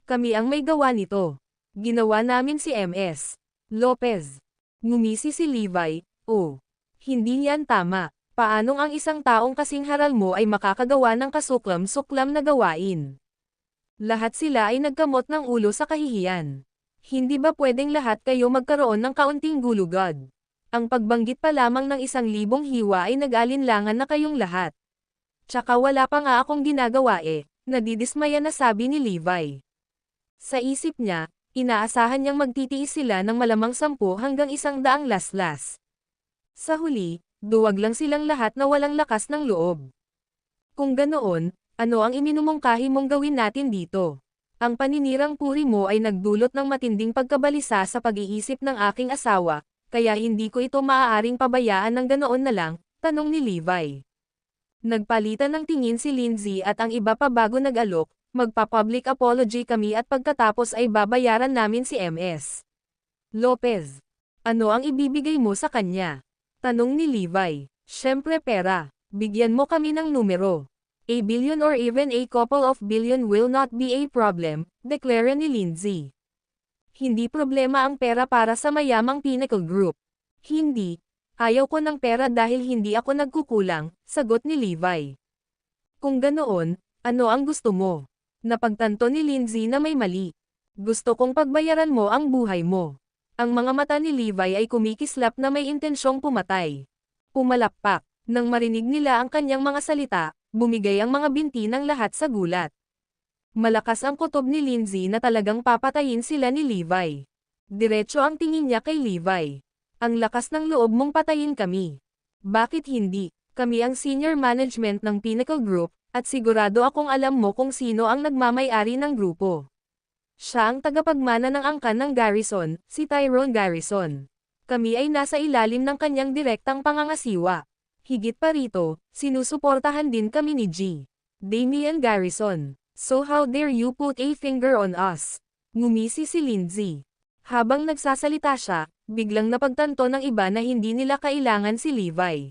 Kami ang may gawa nito. Ginawa namin si MS. Lopez. Ngumisi si Levi, oh. Hindi yan tama. Paanong ang isang taong kasing haral mo ay makakagawa ng kasuklam-suklam na gawain? Lahat sila ay nagkamot ng ulo sa kahihiyan. Hindi ba pwedeng lahat kayo magkaroon ng kaunting gulugod? Ang pagbanggit pa lamang ng 1,000 hiwa ay nag-alinlangan na kayong lahat. Tsaka wala pa nga akong ginagawa nadidismaya na sabi ni Levi. Sa isip niya, inaasahan niyang magtitiis sila ng malamang 10 hanggang 100 laslas. Sa huli, duwag lang silang lahat na walang lakas ng loob. Kung ganoon, ano ang iminumungkahi mong gawin natin dito? Ang paninirang puri mo ay nagdulot ng matinding pagkabalisa sa pag-iisip ng aking asawa, kaya hindi ko ito maaaring pabayaan ng ganoon na lang, tanong ni Levi. Nagpalitan ng tingin si Lindsay at ang iba pa bago nag-alok, magpa-public apology kami at pagkatapos ay babayaran namin si MS. Lopez. Ano ang ibibigay mo sa kanya? Tanong ni Levi. Siyempre pera. Bigyan mo kami ng numero. A billion or even a couple of billion will not be a problem, deklara ni Lindsay. Hindi problema ang pera para sa mayamang Pinnacle Group. Hindi. Ayaw ko ng pera dahil hindi ako nagkukulang, sagot ni Levi. Kung ganoon, ano ang gusto mo? Napagtanto ni Lindsay na may mali. Gusto kong pagbayaran mo ang buhay mo. Ang mga mata ni Levi ay kumikislap na may intensyong pumatay. Pumalakpak. Nang marinig nila ang kanyang mga salita, bumigay ang mga binti ng lahat sa gulat. Malakas ang kutob ni Lindsay na talagang papatayin sila ni Levi. Diretso ang tingin niya kay Levi. Ang lakas ng loob mong patayin kami. Bakit hindi? Kami ang senior management ng Pinnacle Group, at sigurado akong alam mo kung sino ang nagmamay-ari ng grupo. Siya ang tagapagmana ng angkan ng Garrison, si Tyrone Garrison. Kami ay nasa ilalim ng kanyang direktang pangangasiwa. Higit pa rito, sinusuportahan din kami ni G. Damian Garrison. So how dare you put a finger on us? Ngumisi si Lindsay. Habang nagsasalita siya, biglang napagtanto ng iba na hindi nila kailangan si Levi.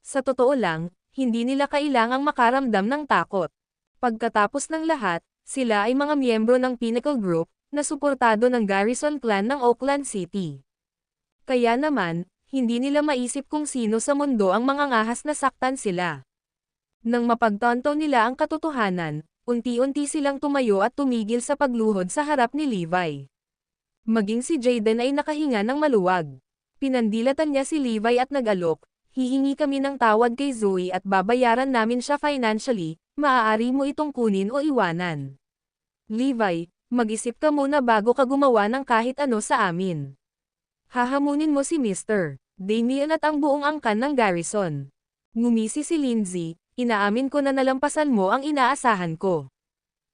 Sa totoo lang, hindi nila kailangang makaramdam ng takot. Pagkatapos ng lahat, sila ay mga miyembro ng Pinnacle Group, na suportado ng Garrison clan ng Oakland City. Kaya naman, hindi nila maisip kung sino sa mundo ang mga ngahas na saktan sila. Nang mapagtanto nila ang katotohanan, unti-unti silang tumayo at tumigil sa pagluhod sa harap ni Levi. Maging si Jayden ay nakahinga ng maluwag. Pinandilatan niya si Levi at nag-alok, hihingi kami ng tawad kay Zoe at babayaran namin siya financially, maaari mo itong kunin o iwanan. Levi, mag-isip ka muna bago ka gumawa ng kahit ano sa amin. Hahamunin mo si Mr. Damian at ang buong angkan ng Garrison. Ngumisi si Lindsay, inaamin ko na nalampasan mo ang inaasahan ko.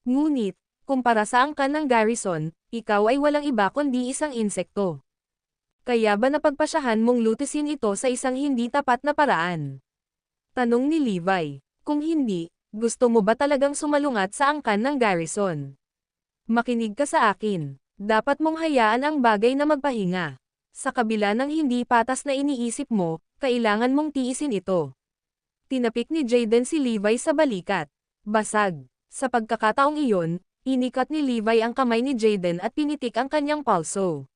Ngunit, kumpara sa angkan ng Garrison, ikaw ay walang iba kundi isang insekto. Kaya ba napagpasyahan mong lutusin ito sa isang hindi tapat na paraan? Tanong ni Levi. Kung hindi, gusto mo ba talagang sumalungat sa angkan ng Garrison? Makinig ka sa akin. Dapat mong hayaan ang bagay na magpahinga. Sa kabila ng hindi patas na iniisip mo, kailangan mong tiisin ito. Tinapik ni Jaden si Levi sa balikat. Basag. Sa pagkakataong iyon, inikat ni Levi ang kamay ni Jaden at pinitik ang kanyang palso.